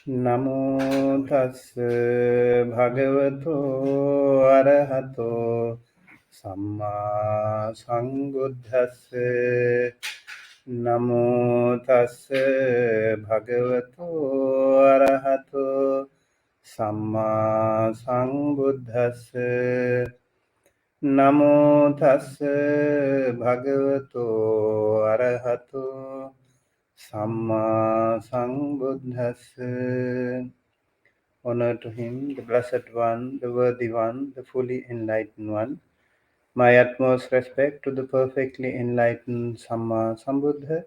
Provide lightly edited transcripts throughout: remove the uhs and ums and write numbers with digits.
Namo tassa bhagavato arahato samma sambuddhassa. Namo tassa bhagavato arahato samma sambuddhassa. Namo tassa bhagavato arahato Samma Sambuddhassa. Honor to him, the Blessed One, the Worthy One, the fully enlightened One. My utmost respect to the perfectly enlightened Samma Sambuddha,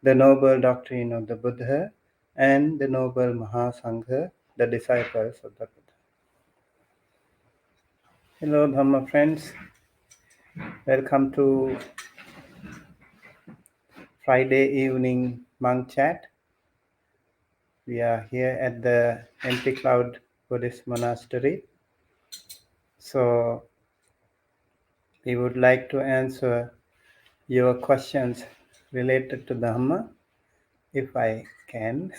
the noble doctrine of the Buddha, and the noble Mahasangha, the disciples of the Buddha. Hello, Dhamma friends. Welcome to Friday evening monk chat. We are here at the Empty Cloud Buddhist Monastery. So we would like to answer your questions related to Dhamma, if I can.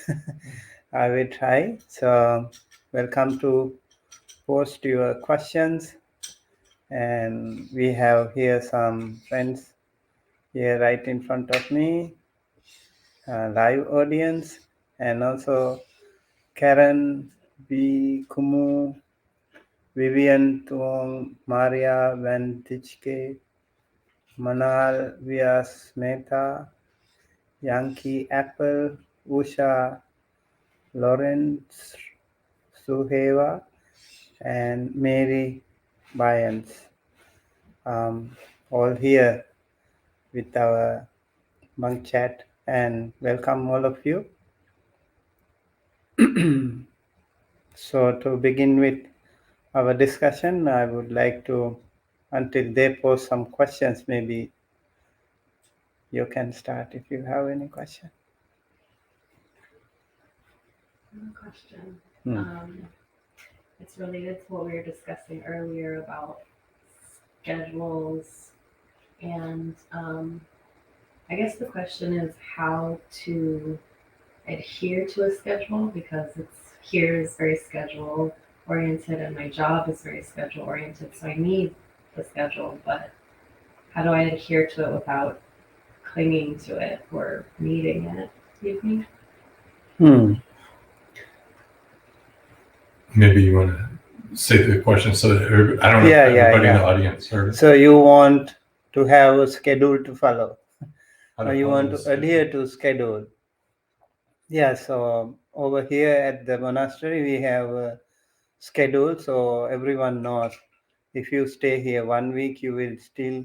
I will try. So welcome to post your questions. And we have here some friends here right in front of me, live audience, and also Karen B. Kumu, Vivian Tuong, Maria Van Tichke, Manal Vyas Mehta, Yankee Apple, Usha, Lawrence Suheva, and Mary Byans. All here with our monk chat, and welcome all of you. So to begin with our discussion, I would like to, until they pose some questions, maybe you can start if you have any question. Question. It's related to what we were discussing earlier about schedules, and I guess the question is how to adhere to a schedule, because here is very schedule oriented and my job is very schedule oriented, so I need the schedule, but how do I adhere to it without clinging to it or needing it, do you think? Maybe you want to say the question so that I don't know if everybody in the audience heard it. So you want to have a schedule to follow, or you want to adhere to schedule? Yeah, so over here at the monastery we have a schedule, so everyone knows if you stay here 1 week you will still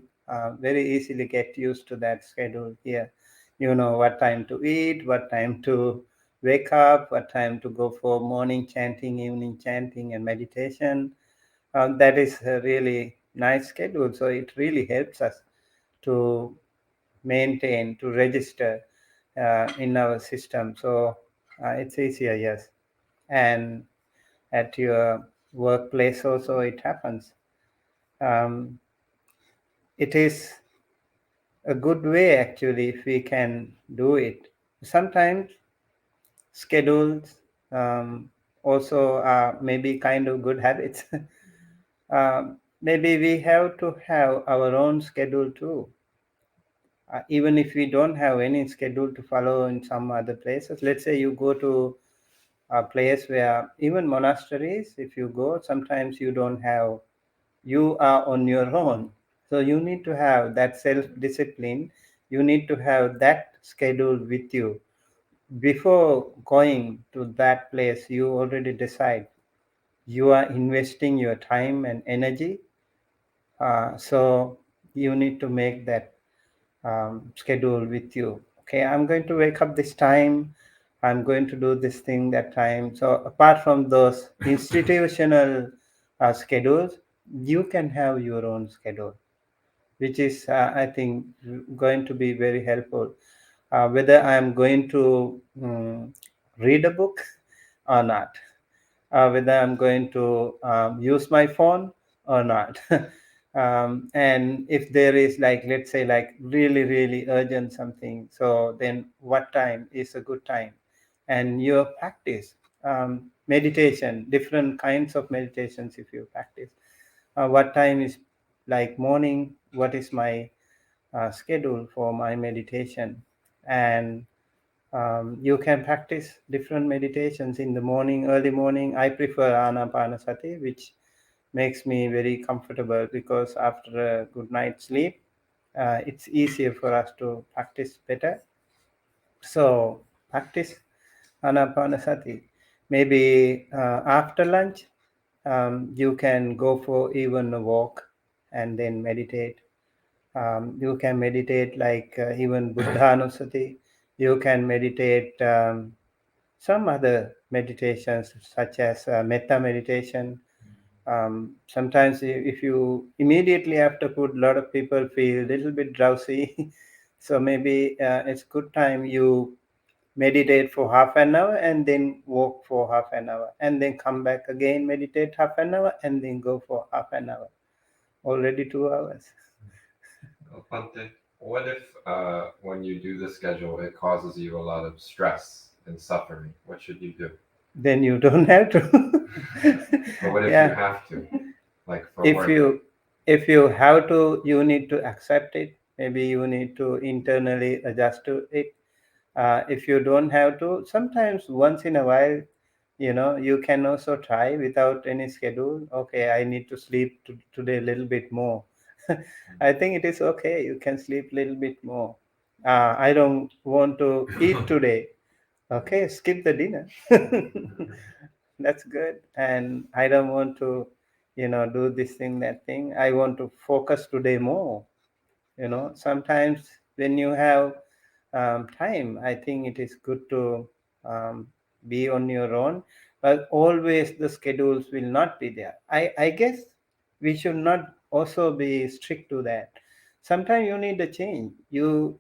very easily get used to that schedule here. You know what time to eat, what time to wake up, what time to go for morning chanting, evening chanting, and meditation. That is a really nice schedule, so it really helps us to maintain, to register in our system. So it's easier, yes. And at your workplace also it happens. It is a good way actually if we can do it. Sometimes schedules also are maybe kind of good habits. Maybe we have to have our own schedule too. Even if we don't have any schedule to follow in some other places. Let's say you go to a place where even monasteries, if you go, sometimes you don't have, you are on your own. So you need to have that self-discipline. You need to have that schedule with you. Before going to that place, you already decide you are investing your time and energy. So you need to make that schedule with you. Okay, I'm going to wake up this time. I'm going to do this thing that time. So apart from those institutional schedules, you can have your own schedule, which is, I think, going to be very helpful. Whether I'm going to read a book or not, whether I'm going to use my phone or not. And if there is, like, let's say, like really, really urgent something, so then what time is a good time? And your practice. meditation, different kinds of meditations if you practice. What time is like morning, what is my schedule for my meditation, and you can practice different meditations in the morning, early morning. I prefer anapanasati, which makes me very comfortable because after a good night's sleep, it's easier for us to practice better. So practice anapanasati. Maybe after lunch, you can go for even a walk and then meditate. You can meditate like even Buddhanusati. You can meditate some other meditations such as metta meditation. Sometimes if you immediately after food, a lot of people feel a little bit drowsy. So maybe it's good time you meditate for half an hour and then walk for half an hour and then come back again, meditate half an hour and then go for half an hour. Already 2 hours. Bhante, what if when you do the schedule, it causes you a lot of stress and suffering? What should you do? Then you don't have to. But what if Yeah. you have to, like for if work? you have to, you need to accept it. Maybe you need to internally adjust to it. If you don't have to, sometimes once in a while, you can also try without any schedule. Okay, I need to sleep today a little bit more. I think it is okay, you can sleep a little bit more. I don't want to eat today. Okay, skip the dinner. That's good. And I don't want to do this thing, that thing. I want to focus today more. Sometimes when you have time, I think it is good to um, be on your own, but always the schedules will not be there. I guess we should not also be strict to that. Sometimes you need a change. You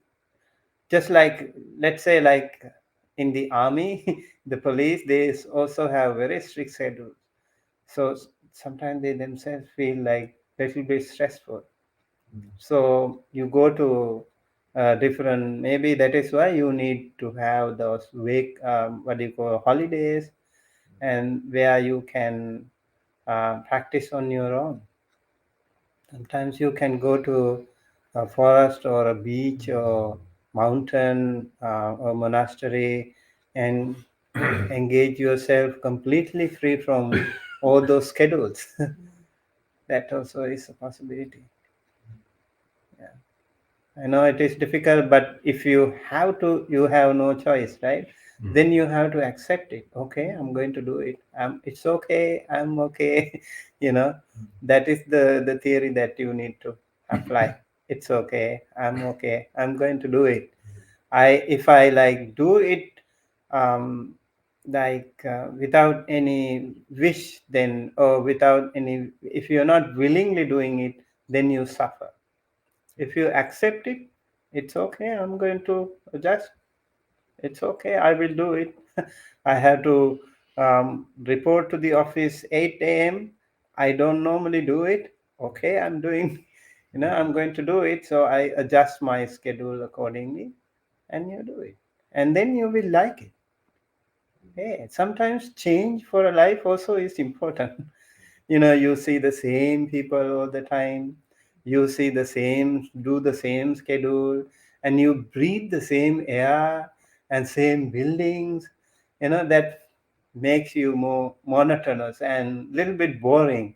just like, let's say, like in the army, the police, they also have very strict schedules. So sometimes they themselves feel like little bit stressful. So you go to different, maybe that is why you need to have those what do you call, holidays, and where you can practice on your own. Sometimes you can go to a forest or a beach or mountain or monastery and engage yourself completely free from all those schedules. That also is a possibility. Yeah. I know it is difficult, but if you have to, you have no choice, right? Then you have to accept it. Okay, I'm going to do it. It's okay. I'm okay. That is the theory that you need to apply. It's okay. I'm okay. I'm going to do it. If I like do it, um, like without any wish, then, or without any, if you're not willingly doing it, then you suffer. If you accept it, it's okay, I'm going to adjust. It's okay, I will do it. I have to report to the office 8 a.m. I don't normally do it. Okay, I'm doing, I'm going to do it. So I adjust my schedule accordingly, and you do it. And then you will like it. Hey, sometimes change for a life also is important. You see the same people all the time, you see the same, do the same schedule, and you breathe the same air and same buildings. That makes you more monotonous and little bit boring.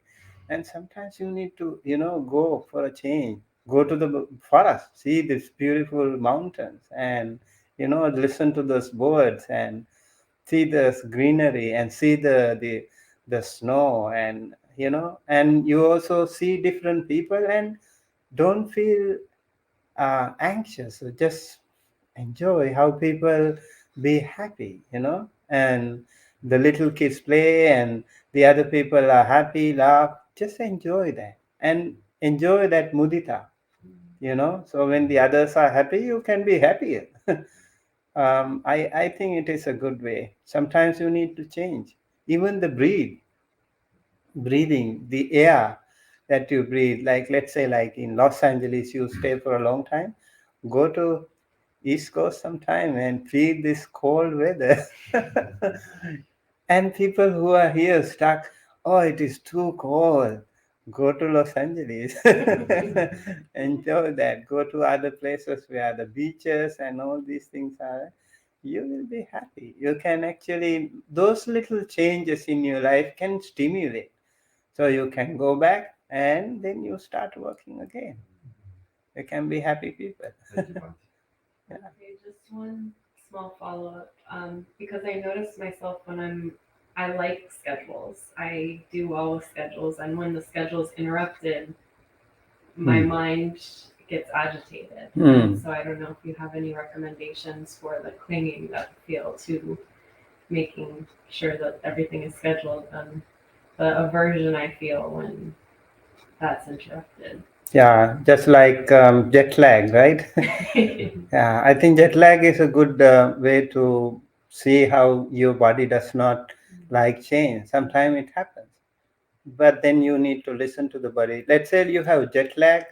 And sometimes you need to go for a change, go to the forest, see these beautiful mountains, and listen to those birds and see the greenery and see the snow, and you also see different people and don't feel anxious. So just enjoy how people be happy, and the little kids play and the other people are happy, laugh. Just enjoy that and enjoy that mudita. So when the others are happy, you can be happier. I think it is a good way. Sometimes you need to change. Even the breathing, the air that you breathe. Like, let's say, like in Los Angeles, you stay for a long time. Go to East Coast sometime and feel this cold weather. And people who are here stuck, oh, it is too cold. Go to Los Angeles. Enjoy that. Go to other places where the beaches and all these things are. You will be happy. You can actually, those little changes in your life can stimulate. So you can go back and then you start working again. You can be happy people. Thank you, Bhante. Okay, just one small follow up. Because I notice myself when I like schedules. I do well with schedules, and when the schedule's interrupted, my mind gets agitated. And so I don't know if you have any recommendations for the clinging that I feel to making sure that everything is scheduled, and the aversion I feel when that's interrupted. Yeah, just like jet lag, right? Yeah, I think jet lag is a good way to see how your body does not like change. Sometimes it happens, but then you need to listen to the body. Let's say you have jet lag,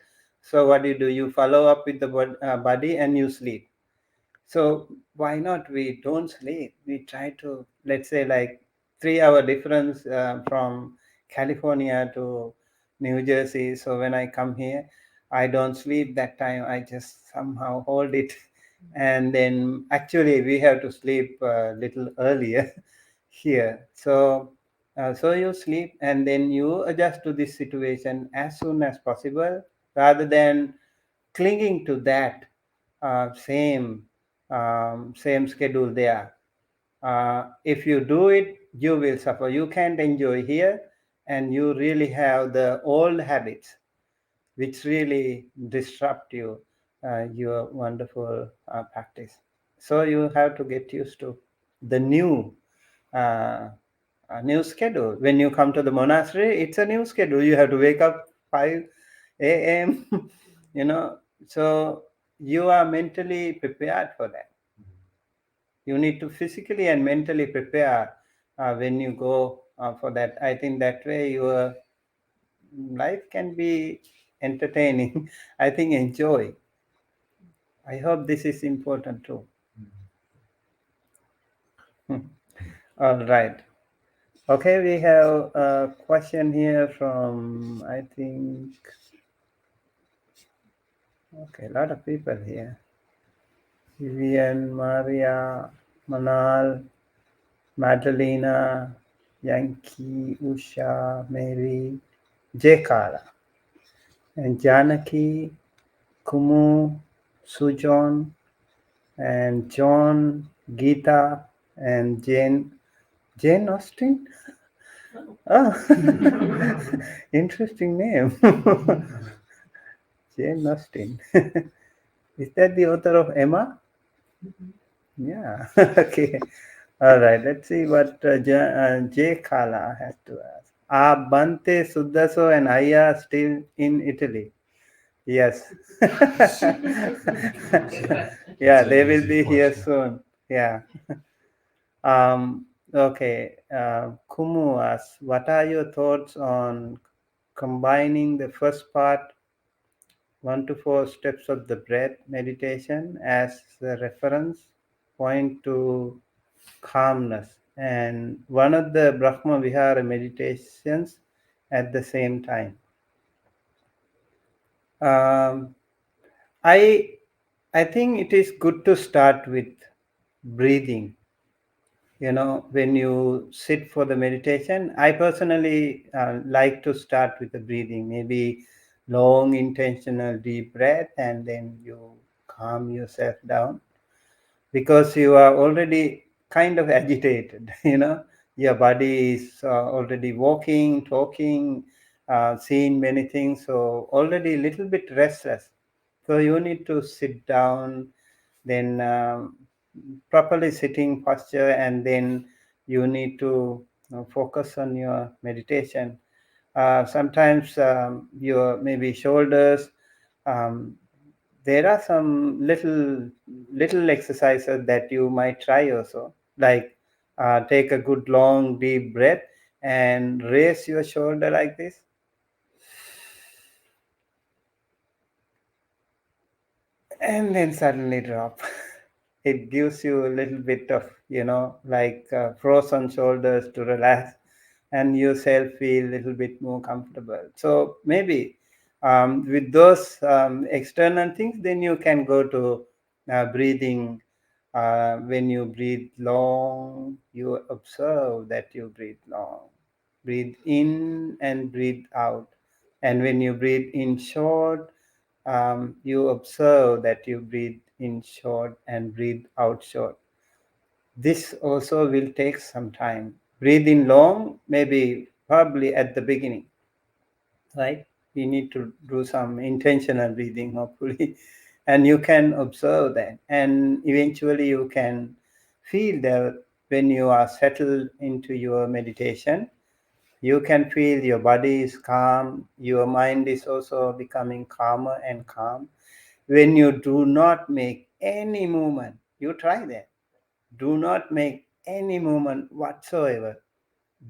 so what do? You follow up with the body and you sleep. So why not we don't sleep? We try to, let's say, like 3 hour difference from California to New Jersey. So when I come here, I don't sleep that time. I just somehow hold it, and then actually we have to sleep a little earlier here. So you sleep and then you adjust to this situation as soon as possible, rather than clinging to that same same schedule there. If you do it, you will suffer. You can't enjoy here, and you really have the old habits which really disrupt your wonderful practice. So you have to get used to the uh, new schedule. When you come to the monastery, it's a new schedule. You have to wake up 5 a.m. you know, so you are mentally prepared for that. You need to physically and mentally prepare when you go for that. I think that way your life can be entertaining. I think enjoy. I hope this is important too. All right. Okay, we have a question here from, I think, okay, a lot of people here. Vivian, Maria, Manal, Madalena, Yankee, Usha, Mary, Jekala, and Janaki, Kumu, Sujon, and John, Geeta, and Jane Austen. Oh, interesting name. Jane Austen. Is that the author of Emma? Yeah. Okay. All right. Let's see what J. Kala has to ask. Are Bhante, Sudaso, and Aya still in Italy? Yes. Yeah, they will be here soon. Yeah. Okay. Kumu asks, what are your thoughts on combining the first part, 1 to 4 steps of the breath meditation, as the reference point to calmness, and one of the Brahma Vihara meditations at the same time? Um, I I think it is good to start with breathing. When you sit for the meditation, I personally like to start with the breathing, maybe long intentional deep breath, and then you calm yourself down, because you are already kind of agitated. Your body is already walking, talking, seeing many things, so already a little bit restless. So you need to sit down, then properly sitting posture, and then you need to focus on your meditation. Sometimes your maybe shoulders, um, there are some little exercises that you might try also, like take a good long deep breath and raise your shoulder like this, and then suddenly drop. it gives you a little bit of, like frozen shoulders to relax, and yourself feel a little bit more comfortable. So maybe with those external things, then you can go to breathing. When you breathe long, you observe that you breathe long. Breathe in and breathe out. And when you breathe in short, you observe that you breathe in short and breathe out short. This also will take some time. Breathe in long, maybe probably at the beginning, right? We need to do some intentional breathing, hopefully, and you can observe that. And eventually, you can feel that when you are settled into your meditation, you can feel your body is calm, your mind is also becoming calmer and calm. When you do not make any movement, you try that. Do not make any movement whatsoever,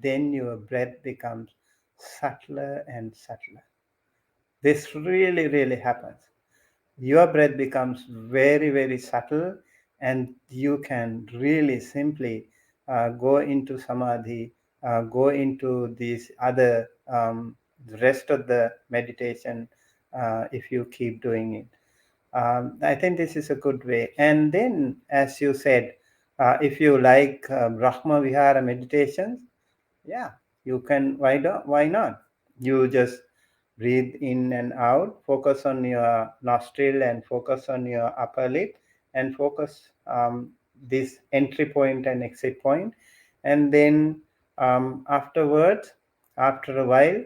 then your breath becomes subtler and subtler. This really, really happens. Your breath becomes very, very subtle, and you can really simply go into samadhi, go into these other rest of the meditation if you keep doing it. I think this is a good way. And then, as you said, if you like Brahma Vihara meditations, yeah, you can. Why not? You just breathe in and out, focus on your nostril and focus on your upper lip, and focus this entry point and exit point. And then afterwards, after a while,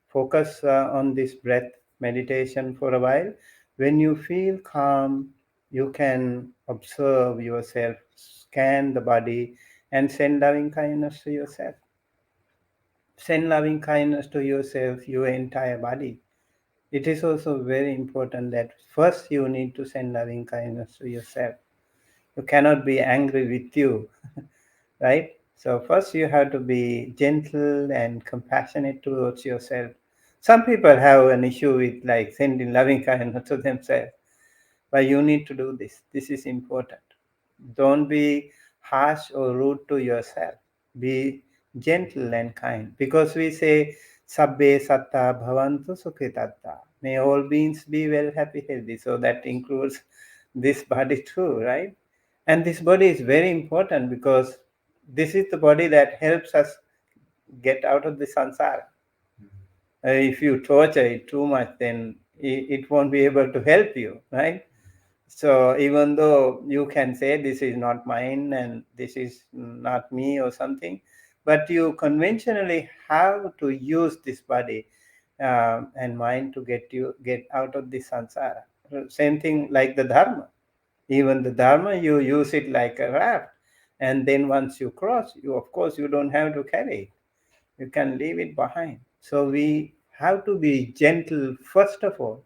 focus on this breath meditation for a while. When you feel calm, you can observe yourself, scan the body, and send loving kindness to yourself. Send loving kindness to yourself, your entire body. It is also very important that first you need to send loving kindness to yourself. You cannot be angry with you, right? So first you have to be gentle and compassionate towards yourself. Some people have an issue with like sending loving kindness to themselves, but you need to do this. This is important. Don't be harsh or rude to yourself. Be gentle and kind. Because we say, Sabbe Satta Bhavantu Sukhitatta. May all beings be well, happy, healthy. So that includes this body too, right? And this body is very important because this is the body that helps us get out of the samsara. If you torture it too much, then it won't be able to help you, right? So even though you can say this is not mine and this is not me or something, but you conventionally have to use this body and mind to get out of the samsara. Same thing like the dharma. Even the dharma, you use it like a raft, and then once you cross, you of course you don't have to carry it. You can leave it behind. So we have to be gentle first of all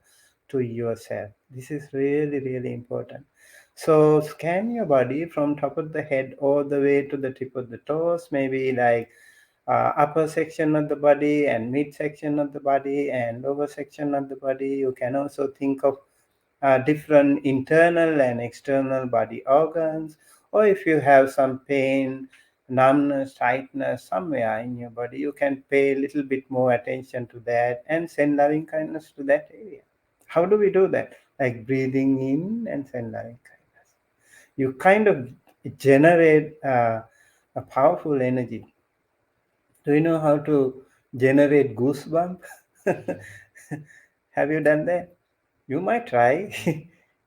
to yourself. This is really, really important. So scan your body from top of the head all the way to the tip of the toes, maybe like upper section of the body and mid section of the body and lower section of the body. You can also think of different internal and external body organs, or if you have some pain, numbness, tightness somewhere in your body, you can pay a little bit more attention to that and send loving kindness to that area. How do we do that? Like breathing in and send loving kindness. You kind of generate a powerful energy. Do you know how to generate goosebump? Have you done that? You might try.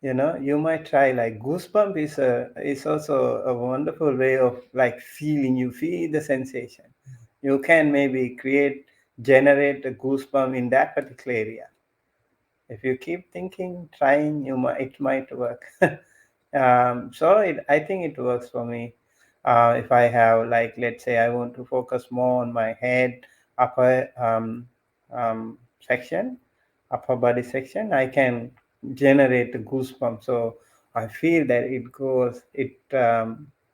You might try. Like goosebump is also a wonderful way of like feeling. You feel the sensation. You can maybe generate a goosebump in that particular area. If you keep thinking, trying, it might work. I think it works for me. If I have, like, let's say I want to focus more on my head, upper um, section, upper body section, I can generate a goosebump. So I feel that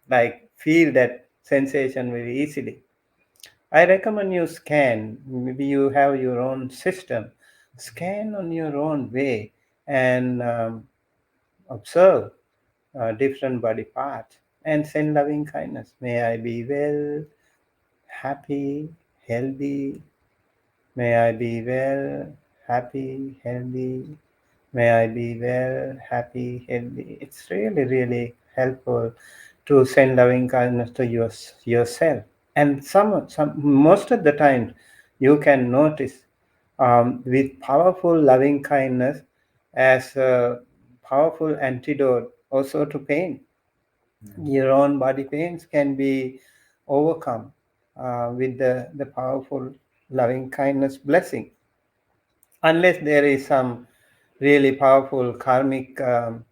like feel that sensation very easily. I recommend you scan. Maybe you have your own system. Scan on your own way and observe different body parts and send loving kindness. May I be well, happy, healthy. May I be well, happy, healthy. May I be well, happy, healthy. It's really, really helpful to send loving kindness to yourself. And some most of the time, you can notice with powerful loving kindness as a powerful antidote also to pain. Your own body pains can be overcome with the powerful loving kindness blessing, unless there is some really powerful karmic um,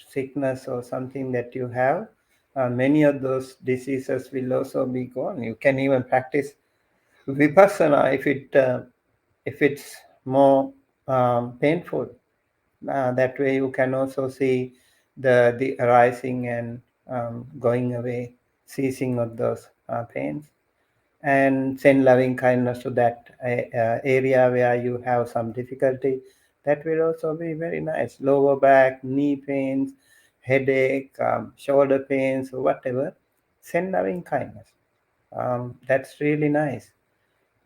sickness or something that you have. Many of those diseases will also be gone. You can even practice vipassana if it's more painful. That way you can also see the arising and going away, ceasing of those pains, and send loving kindness to that area where you have some difficulty. That will also be very nice. Lower back, knee pains, headache, shoulder pains, or whatever. Send loving kindness. That's really nice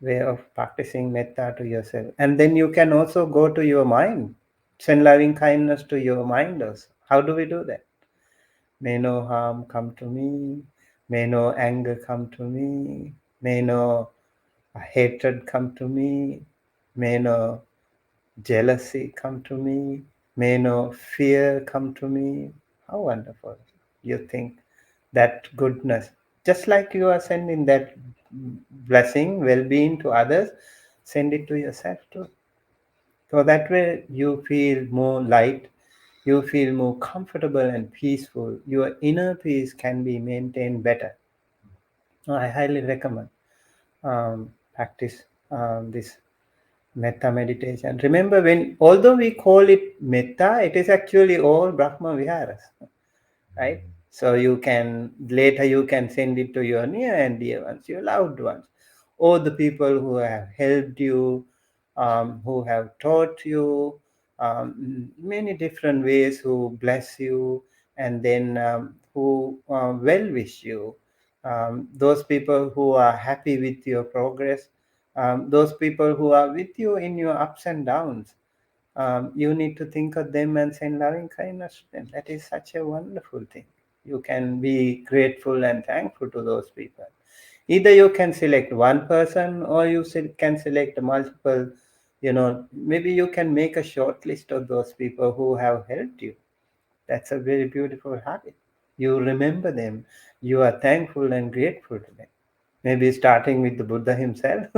way of practicing metta to yourself. And then you can also go to your mind. Send loving kindness to your mind also. How do we do that? May no harm come to me. May no anger come to me. May no hatred come to me. May no jealousy come to me. May no fear come to me. How wonderful. You think that goodness, just like you are sending that blessing, well-being to others, send it to yourself too. So that way you feel more light, you feel more comfortable and peaceful. Your inner peace can be maintained better. I highly recommend practice this metta meditation. Remember, although we call it metta, it is actually all Brahma Viharas, right? So you can send it to your near and dear ones, your loved ones, or the people who have helped you, who have taught you many different ways, who bless you, and then who well wish you. Those people who are happy with your progress, those people who are with you in your ups and downs. You need to think of them and send loving kindness to them. That is such a wonderful thing. You can be grateful and thankful to those people. Either you can select one person or you can select multiple. Maybe you can make a short list of those people who have helped you. That's a very beautiful habit. You remember them. You are thankful and grateful to them. Maybe starting with the Buddha himself.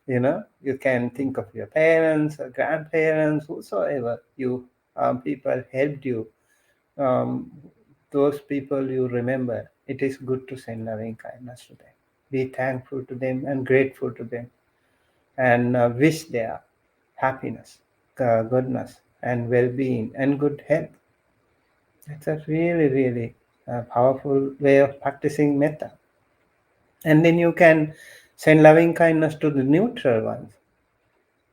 You can think of your parents or grandparents, whosoever people helped you. Um, those people you remember. It is good to send loving kindness to them. Be thankful to them and grateful to them, and wish their happiness, goodness, and well-being and good health. That's a really, really powerful way of practicing metta. And then you can send loving kindness to the neutral ones.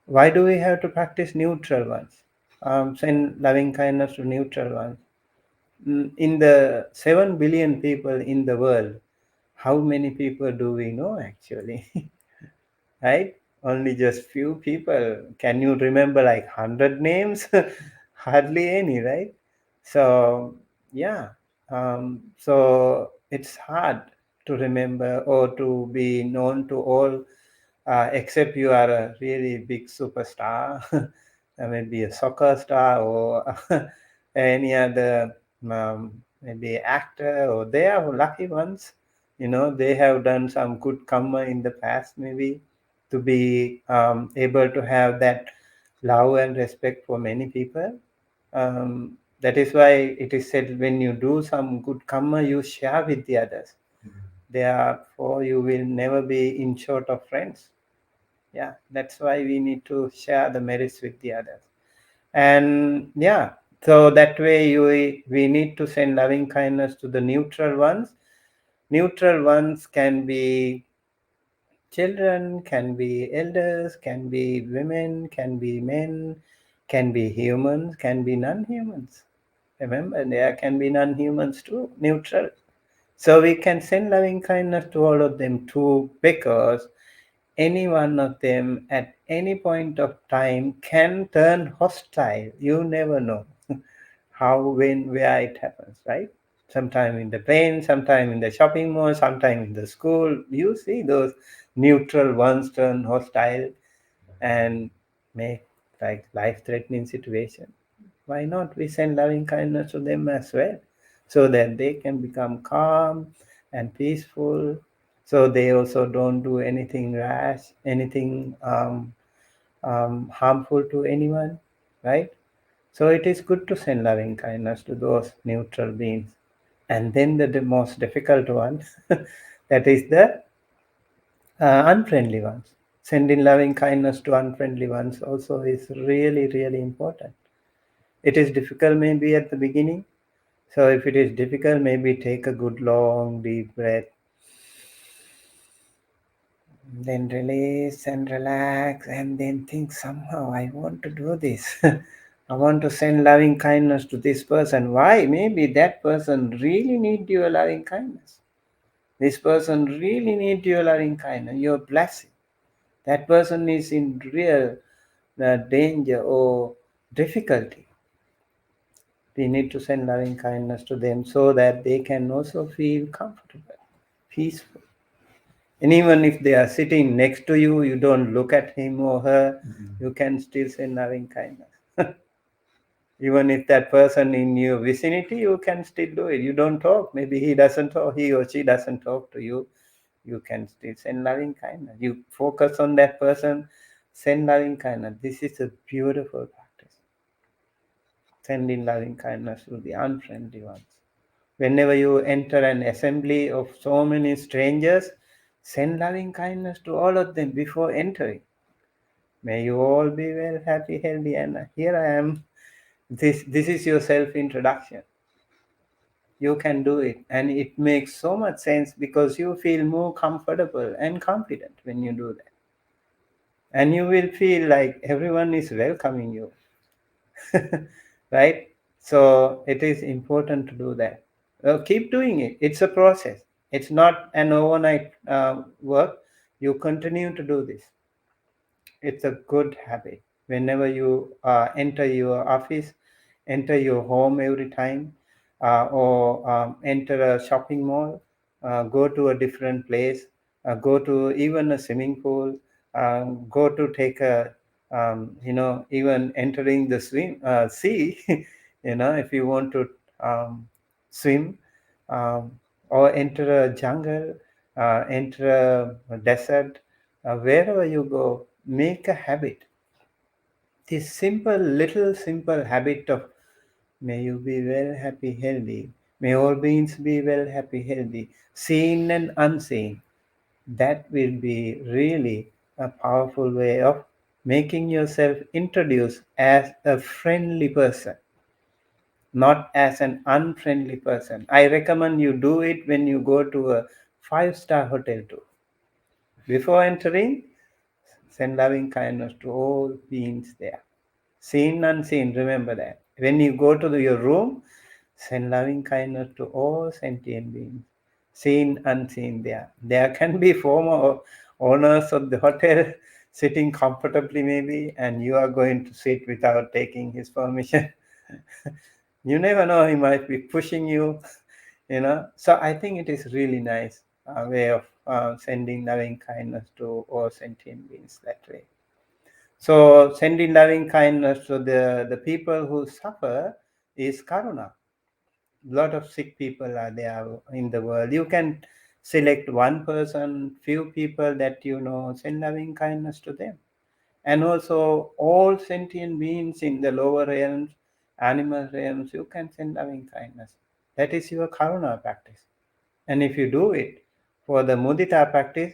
Why do we have to practice neutral ones? Send loving kindness to neutral ones. In the 7 billion people in the world, how many people do we know actually? Right? Only just few people. Can you remember like 100 names? Hardly any, right? So, yeah. So it's hard to remember or to be known to all, except you are a really big superstar, maybe a soccer star or any other, maybe actor, or they are lucky ones. They have done some good karma in the past, maybe, to be able to have that love and respect for many people. That is why it is said, when you do some good karma, you share with the others. Therefore, you will never be in short of friends. Yeah, that's why we need to share the merits with the others. And yeah, so that way we need to send loving kindness to the neutral ones. Neutral ones can be children, can be elders, can be women, can be men, can be humans, can be non-humans. Remember, there can be non-humans too, neutral. So we can send loving kindness to all of them too, because any one of them at any point of time can turn hostile. You never know how, when, where it happens, right? Sometime in the plane, sometime in the shopping mall, sometime in the school. You see those neutral ones turn hostile and make like life-threatening situation. Why not we send loving kindness to them as well, so that they can become calm and peaceful, so they also don't do anything rash, anything harmful to anyone, right? So it is good to send loving kindness to those neutral beings. And then the most difficult one, that is the unfriendly ones. Sending loving kindness to unfriendly ones also is really, really important. It is difficult maybe at the beginning. So if it is difficult, maybe take a good long deep breath, then release and relax, and then think somehow I want to do this. I want to send loving kindness to this person. Why? Maybe that person really need your loving kindness. This person really need your loving kindness, your blessing. That person is in real danger or difficulty. We need to send loving kindness to them so that they can also feel comfortable, peaceful. And even if they are sitting next to you, you don't look at him or her, you can still send loving kindness. Even if that person in your vicinity, you can still do it. You don't talk. Maybe he doesn't talk, he or she doesn't talk to you. You can still send loving kindness. You focus on that person, send loving kindness. This is a beautiful practice. Sending loving kindness to the unfriendly ones. Whenever you enter an assembly of so many strangers, send loving kindness to all of them before entering. May you all be well, happy, healthy, and here I am. This is your self-introduction. You can do it, and it makes so much sense because you feel more comfortable and confident when you do that. And you will feel like everyone is welcoming you. Right? So it is important to do that. Keep doing it. It's a process. It's not an overnight work. You continue to do this. It's a good habit. Whenever you enter your office, enter your home every time, or enter a shopping mall, go to a different place, go to even a swimming pool, go to take a, even entering the sea, if you want to um, swim, um, or enter a jungle, enter a desert, wherever you go, make a habit. This simple habit of may you be well, happy, healthy. May all beings be well, happy, healthy, seen and unseen. That will be really a powerful way of making yourself introduce as a friendly person, not as an unfriendly person. I recommend you do it when you go to a five-star hotel too. Before entering, send loving kindness to all beings there. Seen, unseen, remember that. When you go to your room, send loving kindness to all sentient beings. Seen, unseen there. There can be former owners of the hotel sitting comfortably maybe, and you are going to sit without taking his permission. You never know, he might be pushing you, So I think it is really nice way of sending loving kindness to all sentient beings that way. So sending loving kindness to the people who suffer is karuna. A lot of sick people are there in the world. You can select one person, few people that you know, send loving kindness to them. And also all sentient beings in the lower realms, animal realms, you can send loving kindness. That is your karuna practice. And if you do it for the mudita practice,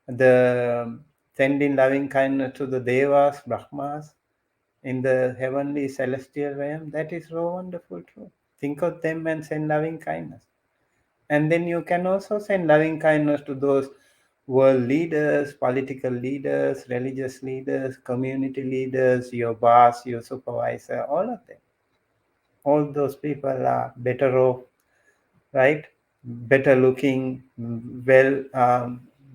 the sending loving kindness to the devas, brahmas, in the heavenly celestial realm, that is so wonderful too. Think of them and send loving kindness. And then you can also send loving kindness to those world leaders, political leaders, religious leaders, community leaders, your boss, your supervisor, all of them. all those people are better off, right? Better looking, well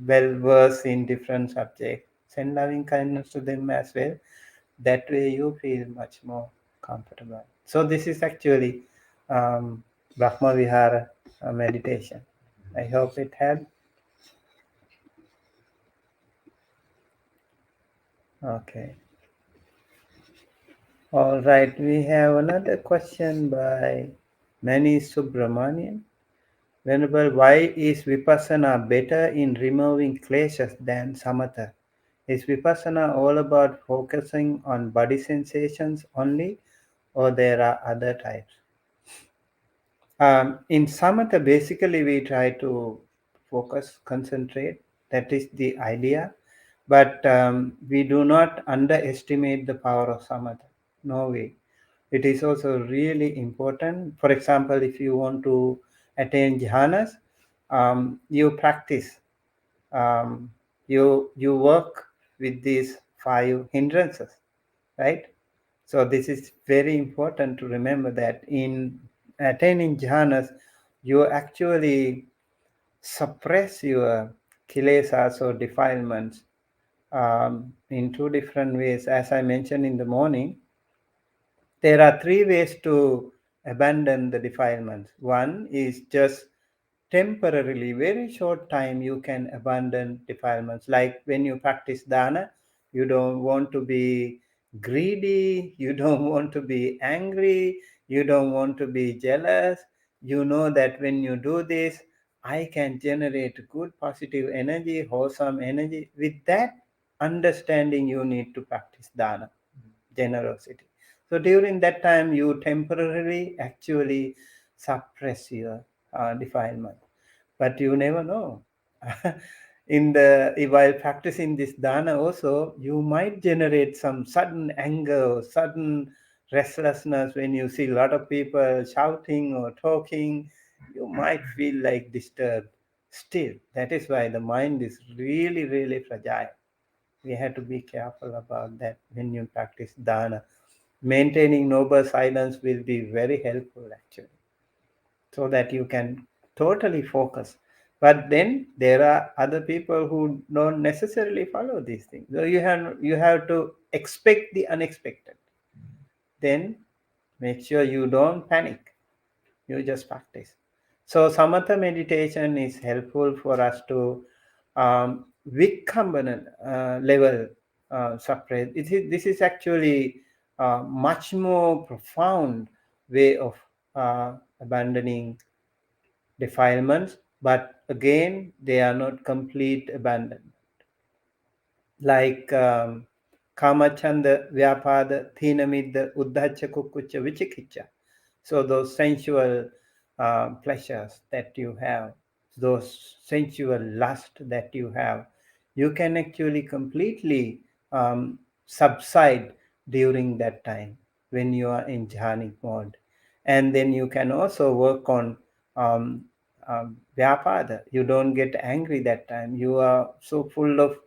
versed in different subjects. Send loving kindness to them as well. That way you feel much more comfortable. So this is actually Brahma Vihara meditation. I hope it helped. Okay. All right. We have another question by Mani Subramanian. Venerable, why is Vipassana better in removing kleshas than Samatha? Is Vipassana all about focusing on body sensations only, or there are other types? In Samatha, basically we try to focus, concentrate. That is the idea. But we do not underestimate the power of Samatha. No way. It is also really important. For example, if you want to attain jhanas, you practice. You work with these 5 hindrances, right? So this is very important to remember that in attaining jhanas, you actually suppress your kilesas or defilements in 2 different ways. As I mentioned in the morning, there are 3 ways to abandon the defilements. One is just temporarily, very short time, you can abandon defilements. Like when you practice dana, you don't want to be greedy, you don't want to be angry, you don't want to be jealous. You know that when you do this, I can generate good positive energy, wholesome energy. With that understanding, you need to practice dana, generosity. So during that time, you temporarily actually suppress your defilement, but you never know. While practicing this dana, also you might generate some sudden anger or sudden restlessness when you see a lot of people shouting or talking. You might feel like disturbed. Still, that is why the mind is really, really fragile. We have to be careful about that when you practice dana. Maintaining noble silence will be very helpful actually, so that you can totally focus. But then there are other people who don't necessarily follow these things. So you have to expect the unexpected. Then make sure you don't panic. You just practice. So samatha meditation is helpful for us to vikambana level suppress. This is actually much more profound way of abandoning defilements, but again, they are not complete abandonment. Like Kamachanda, Vyapada, Thinamidda, Uddhacha, Kukucha, Vichikicha. So those sensual pleasures that you have, those sensual lust that you have, you can actually completely subside during that time when you are in jhanic mode. And then you can also work on um, vyapada. You don't get angry that time. You are so full of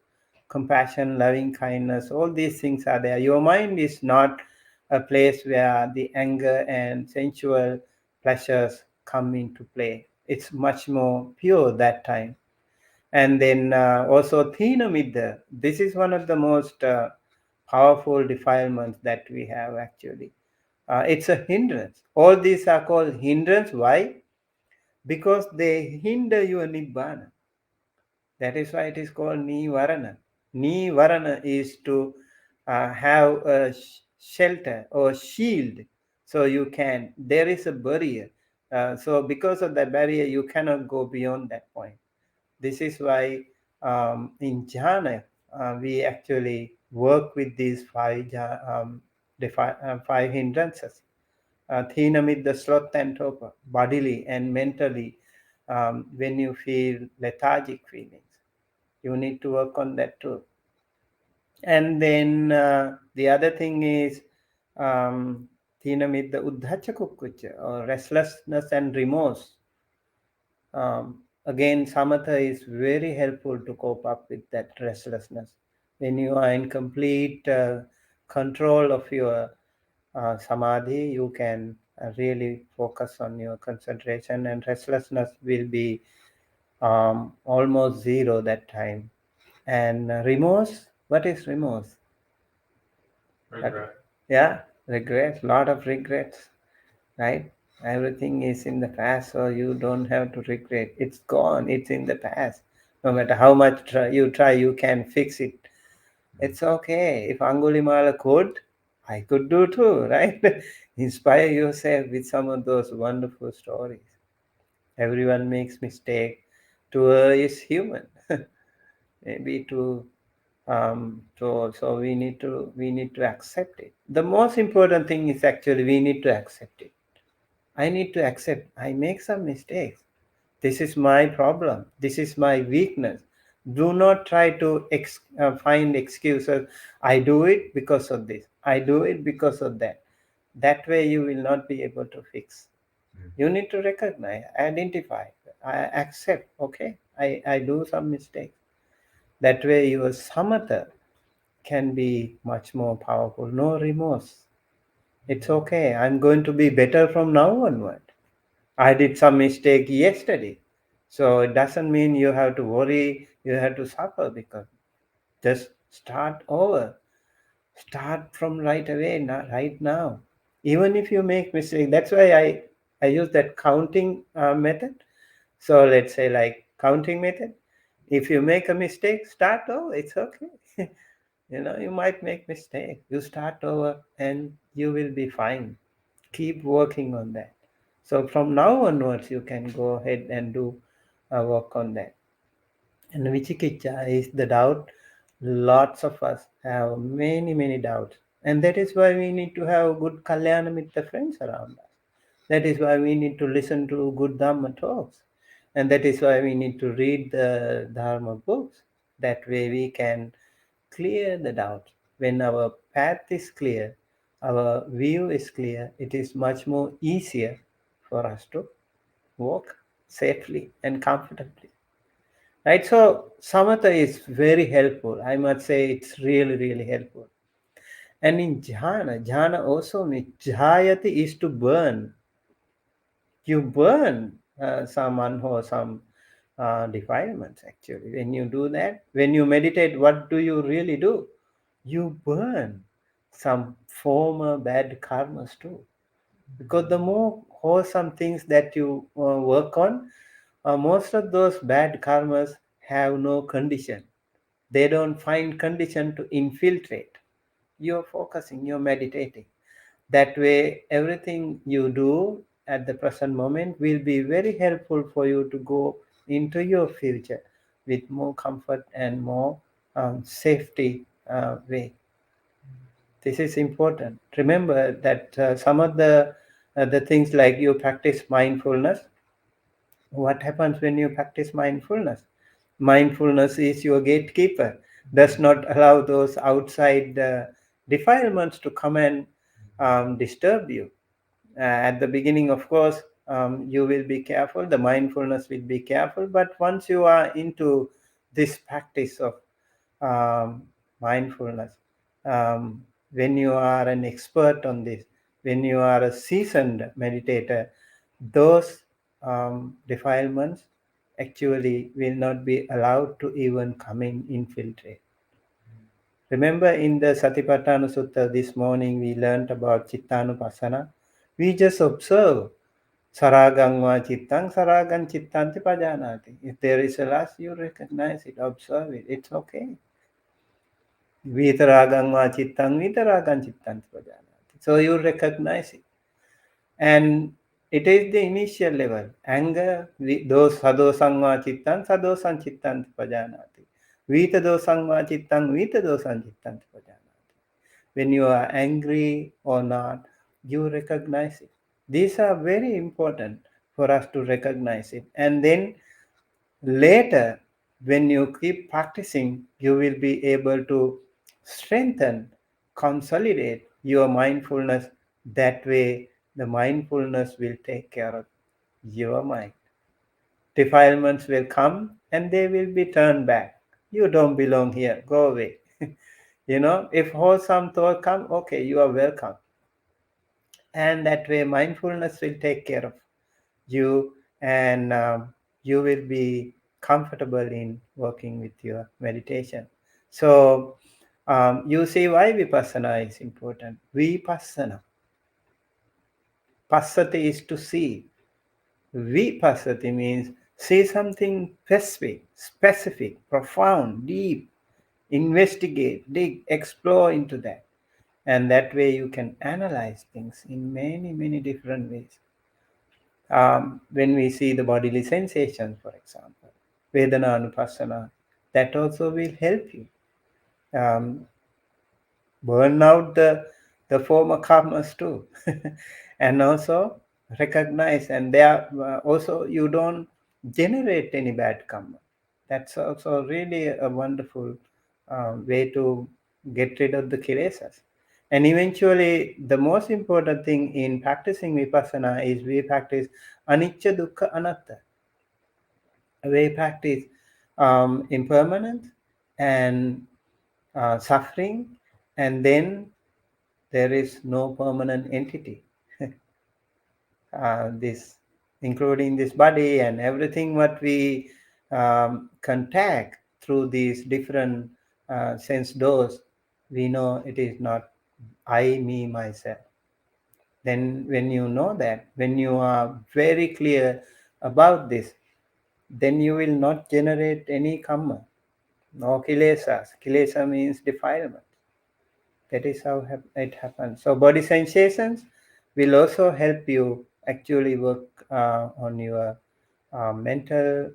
compassion, loving kindness. All these things are there. Your mind is not a place where the anger and sensual pleasures come into play. It's much more pure that time. And then also Thinamidda. This is one of the most powerful defilements that we have actually. It's a hindrance. All these are called hindrance. Why? Because they hinder your nibbana. That is why it is called nivarana. Nivarana is to have a shelter or shield, so you can. There is a barrier. So because of that barrier, you cannot go beyond that point. This is why in jhana we actually work with these 5 hindrances. Thinamid, the sloth and torpor, bodily and mentally, when you feel lethargic feelings. You need to work on that too. And then the other thing is Thinamid, the Uddhacha Kukkucha, or restlessness and remorse. Again, samatha is very helpful to cope up with that restlessness. When you are in complete control of your samadhi, you can really focus on your concentration, and restlessness will be almost zero that time. And remorse, what is remorse? Regret. Yeah, regrets, lot of regrets, right? Everything is in the past, so you don't have to regret. It's gone, it's in the past. No matter how much you try, you can fix it. It's okay. If Angulimala could, I could do too, right? Inspire yourself with some of those wonderful stories. Everyone makes mistake. To is human. Maybe so we need to accept it. The most important thing is actually we need to accept it. I need to accept I make some mistakes. This is my problem. This is my weakness. Do not try to find excuses. I do it because of this. I do it because of that. That way you will not be able to fix. You need to recognize, identify, I accept, okay, I do some mistakes. That way your samatha can be much more powerful. No remorse. It's okay. I'm going to be better from now onward. I did some mistake yesterday. So it doesn't mean you have to worry, you have to suffer, because just start over. Start from right away, not right now. Even if you make mistake, that's why I use that counting method. So let's say like counting method. If you make a mistake, start over. It's okay. You might make mistake. You start over and you will be fine. Keep working on that. So from now onwards, you can go ahead and do work on that. And Vichikicha is the doubt. Lots of us have many, many doubts. And that is why we need to have good Kalyana Mitta friends around us. That is why we need to listen to good Dhamma talks. And that is why we need to read the Dharma books. That way we can clear the doubt. When our path is clear, our view is clear, it is much more easier for us to walk safely and comfortably. Right? So samatha is very helpful. I must say it's really, really helpful. And in jhana also means jhayati is to burn. You burn some unwholesome defilements actually. When you do that, when you meditate, what do you really do? You burn some former bad karmas too. Because the more wholesome things that you work on, most of those bad karmas have no condition. They don't find condition to infiltrate. You're focusing, you're meditating. That way, everything you do at the present moment will be very helpful for you to go into your future with more comfort and more safety way. This is important. Remember that some of the things like you practice mindfulness. What happens when you practice mindfulness? Mindfulness is your gatekeeper. Does not allow those outside defilements to come and disturb you. At the beginning, of course, you will be careful. The mindfulness will be careful. But once you are into this practice of um, mindfulness, um, when you are an expert on this, when you are a seasoned meditator, those defilements actually will not be allowed to even come in, infiltrate. Remember in the Satipatthana Sutta this morning, we learned about Chittanupassana. We just observe. Saragam va chittang, saragam chittanti pajanati. If there is a lust, you recognize it, observe it. It's okay. Vitaragam va chittang, vitaragam chittanti pajanati. So you recognize it. And it is the initial level. Anger, those sadosang va chittang, sadosang chittanti pajanati. Vita dosang va chittang, vita dosang chittanti pajanati. When you are angry or not, you recognize it. These are very important for us to recognize it. And then later, when you keep practicing, you will be able to strengthen, consolidate your mindfulness. That way, the mindfulness will take care of your mind. Defilements will come and they will be turned back. You don't belong here. Go away. If wholesome thought come, okay, you are welcome. and that way mindfulness will take care of you, and you will be comfortable in working with your meditation. So you see why vipassana is important. Vipassana, passati is to see. Vipassati means see something specific, profound, deep, investigate, dig, explore into that. And that way you can analyze things in many, many different ways. When we see the bodily sensations, for example, Vedana Anupassana, that also will help you um, burn out the former karmas too. And also recognize, and there also you don't generate any bad karma. That's also really a wonderful way to get rid of the kilesas. And eventually, the most important thing in practicing vipassana is we practice anicca, dukkha, anatta. We practice impermanence and suffering, and then there is no permanent entity. This, including this body and everything what we contact through these different sense doors, we know it is not I, me, myself. Then when you know that, when you are very clear about this, then you will not generate any karma, no kilesas. Kilesa means defilement. That is how it happens. So body sensations will also help you actually work on your mental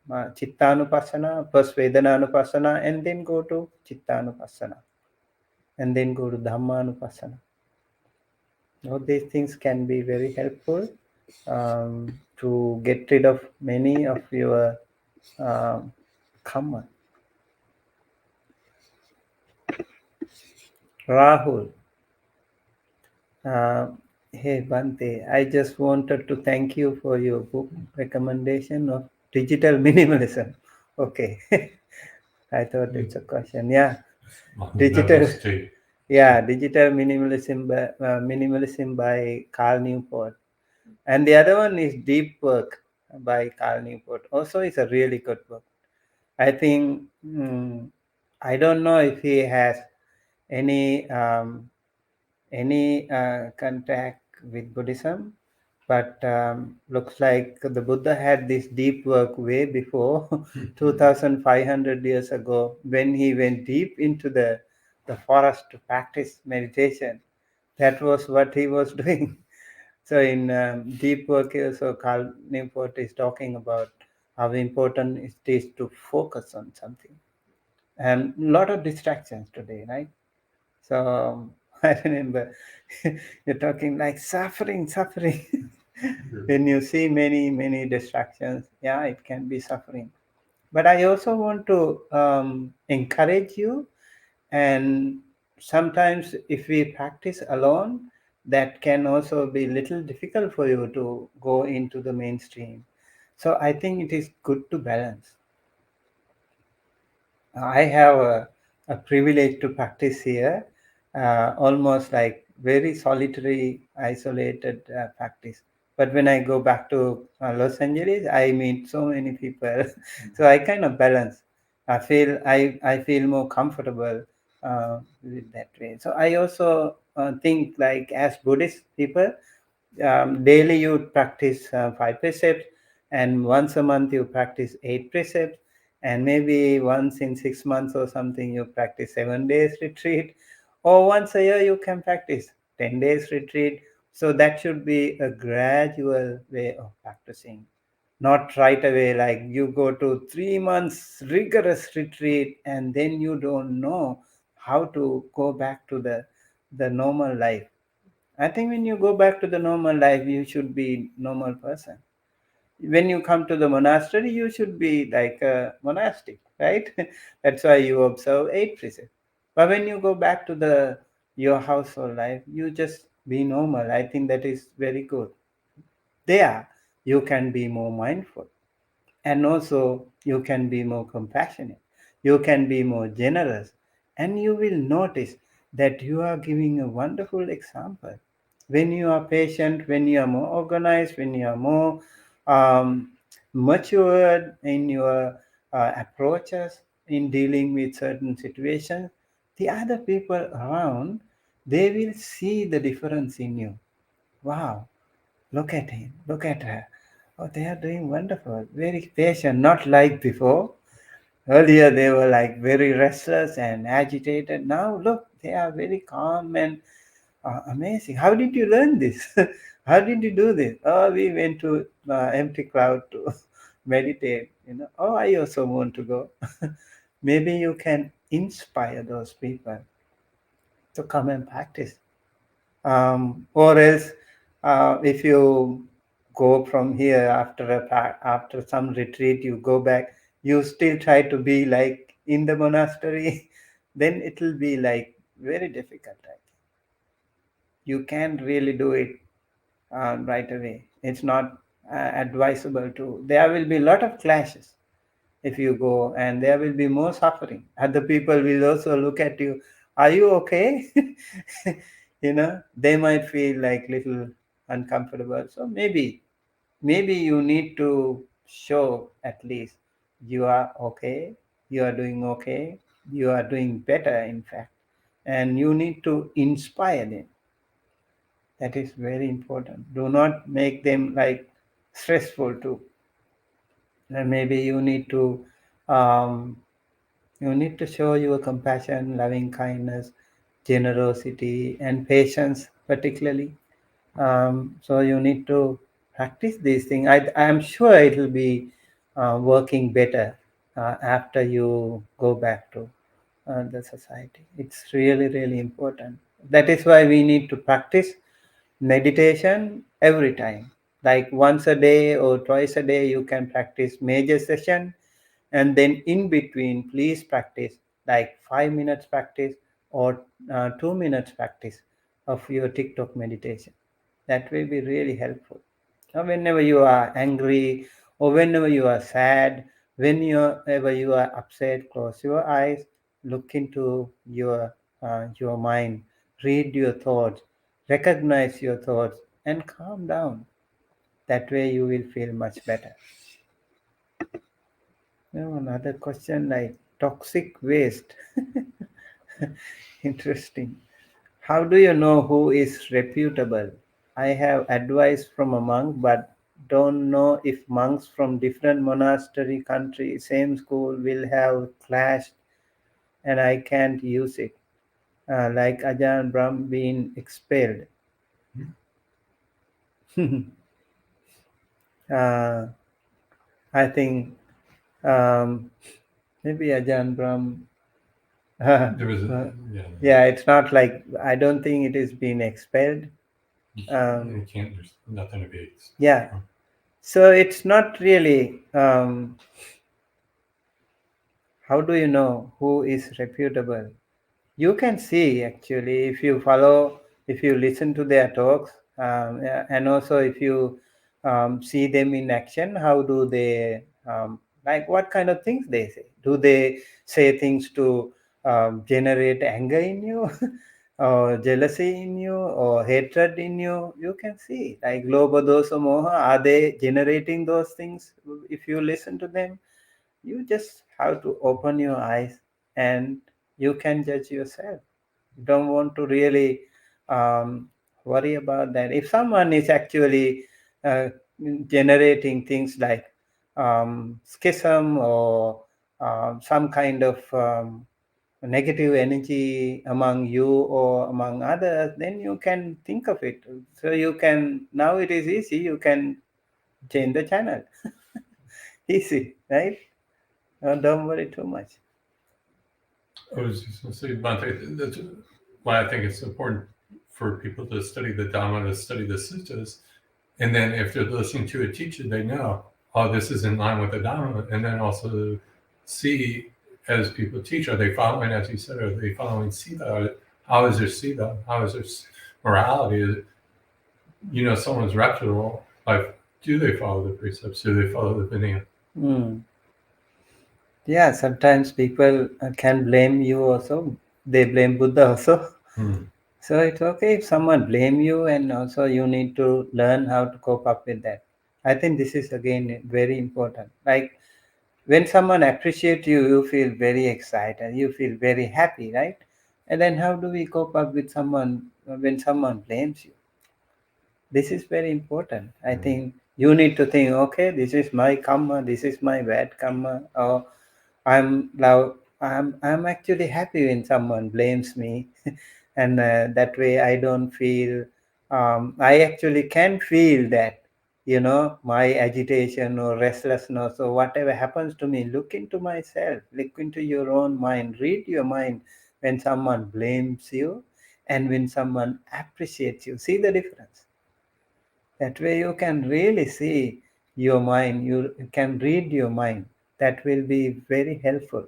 chittanupassana, first vedananupassana, and then go to chittanupassana, and then go to dhammanupassana. All these things can be very helpful to get rid of many of your karma. Rahul. Uh, hey Bhante, I just wanted to thank you for your book recommendation of digital minimalism. Okay, I thought it's a question. Yeah, digital. Yeah, digital minimalism by Carl Newport, and the other one is Deep Work by Carl Newport. Also, it's a really good book. I think I don't know if he has any contact with Buddhism, but looks like the Buddha had this deep work way before 2500 years ago, when he went deep into the forest to practice meditation. That was what he was doing. So in deep work, so Carl Newport is talking about how important it is to focus on something. And a lot of distractions today, right? So I remember you're talking like suffering. When you see many, many distractions, yeah, it can be suffering. But I also want to encourage you. And sometimes if we practice alone, that can also be little difficult for you to go into the mainstream. So I think it is good to balance. I have a privilege to practice here, almost like very solitary, isolated practice. But when I go back to Los Angeles, I meet so many people, so I kind of balance. I feel more comfortable with that way. So I also think, like, as Buddhist people, daily you practice 5 precepts, and once a month you practice 8 precepts, and maybe once in 6 months or something you practice 7 days retreat, or once a year you can practice 10 days retreat. So that should be a gradual way of practicing, not right away, like you go to 3 months rigorous retreat and then you don't know how to go back to the normal life. I think when you go back to the normal life, you should be normal person. When you come to the monastery, you should be like a monastic, right? That's why you observe 8 precepts. But when you go back to the your household life, you just be normal. I think that is very good. There, you can be more mindful, and also you can be more compassionate. You can be more generous, and you will notice that you are giving a wonderful example. When you are patient, when you are more organized, when you are more um, matured in your approaches in dealing with certain situations, the other people around, they will see the difference in you. Wow, look at him, look at her. Oh, they are doing wonderful, very patient, not like before. Earlier they were like very restless and agitated. Now look, they are very calm and amazing. How did you learn this? How did you do this? Oh, we went to empty cloud to meditate. Oh, I also want to go. Maybe you can inspire those people to come and practice. Or else, if you go from here after some retreat, you go back. You still try to be like in the monastery, then it will be like very difficult. I think you can't really do it right away. It's not advisable to. There will be a lot of clashes if you go, and there will be more suffering. Other people will also look at you. Are you okay? They might feel like little uncomfortable. So maybe you need to show at least you are okay, you are doing okay, you are doing better, in fact, and you need to inspire them. That is very important. Do not make them like stressful too. And maybe um, you need to show your compassion, loving kindness, generosity, and patience, particularly. So you need to practice these things. I am sure it will be working better after you go back to the society. It's really, really important. That is why we need to practice meditation every time. Like once a day or twice a day, you can practice major session, and then in between, please practice like 5 minutes practice or 2 minutes practice of your TikTok meditation. That will be really helpful. Now, whenever you are angry or whenever you are sad, whenever you are upset, close your eyes, look into your mind, read your thoughts, recognize your thoughts, and calm down. That way, you will feel much better. Another question like toxic waste. Interesting. How do you know who is reputable? I have advice from a monk, but don't know if monks from different monastery country, same school, will have clashed, and I can't use it. Like Ajahn Brahm being expelled. uh, I think maybe Ajahn Brahm. There was Yeah, it's not like, I don't think it is being expelled. you can't. There's nothing to be. Yeah. So it's not really. How do you know who is reputable? You can see actually if you listen to their talks, yeah, and also if you see them in action. How do they like? What kind of things they say? Do they say things to generate anger in you, or jealousy in you, or hatred in you? You can see like lobha, dosa, moha. Are they generating those things? If you listen to them, you just have to open your eyes and you can judge yourself. You don't want to really worry about that. If someone is actually uh, generating things like schism or some kind of negative energy among you or among others, then you can think of it. So you can, now it is easy, you can change the channel. Easy, right? Don't worry too much. I was just going to say, Bhante, that's why I think it's important for people to study the Dhamma, to study the suttas. And then if they're listening to a teacher, they know, oh, this is in line with the Dhamma. And then also see, as people teach, are they following, as you said, are they following Sita? How is their Sita? How is their morality? Is it, someone's reputable. Like, do they follow the precepts? Do they follow the Vinaya? Yeah, sometimes people can blame you also. They blame Buddha also. So it's okay if someone blame you, and also you need to learn how to cope up with that. I think this is again very important. Like when someone appreciates you, you feel very excited, you feel very happy, right? And then how do we cope up with someone when someone blames you? This is very important. I think you need to think, okay, this is my karma, this is my bad karma, or I'm now I'm actually happy when someone blames me, and that way I don't feel. I actually can feel that, my agitation or restlessness or whatever happens to me. Look into myself. Look into your own mind. Read your mind when someone blames you, and when someone appreciates you. See the difference. That way you can really see your mind. You can read your mind. That will be very helpful.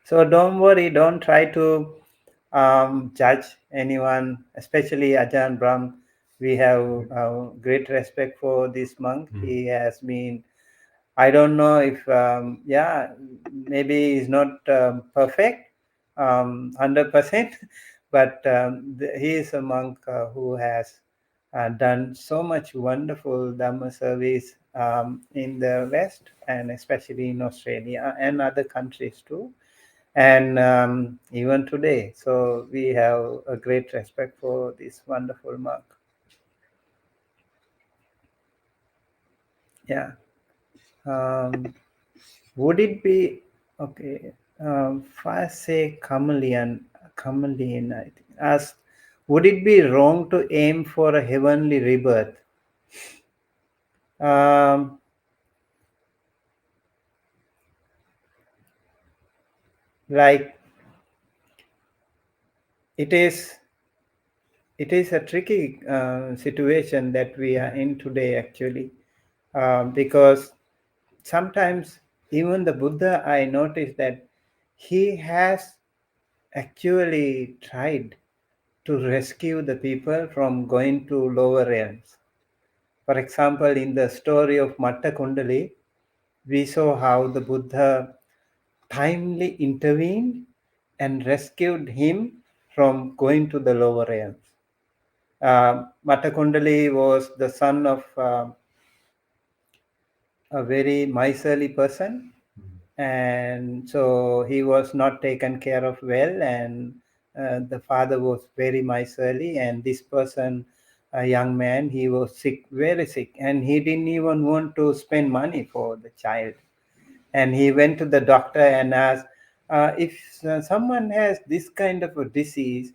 So don't worry, don't try to judge anyone, especially Ajahn Brahm. We have great respect for this monk. He has been, I don't know if, yeah, maybe he's not perfect, 100%, but he is a monk who has done so much wonderful Dhamma service in the West, and especially in Australia and other countries too, and even today. So we have a great respect for this wonderful monk. Yeah. Um, would it be okay? First say Kamalian, I think, asked, would it be wrong to aim for a heavenly rebirth? Um, like it is, it is a tricky situation that we are in today, actually, because sometimes even the Buddha, I noticed that he has actually tried to rescue the people from going to lower realms. For example, in the story of Matta Kundali, we saw how the Buddha timely intervened and rescued him from going to the lower realms. Matta Kundali was the son of a very miserly person, and so he was not taken care of well, and the father was very miserly, and this person, a young man, he was sick, very sick, and he didn't even want to spend money for the child. And he went to the doctor and asked, if someone has this kind of a disease,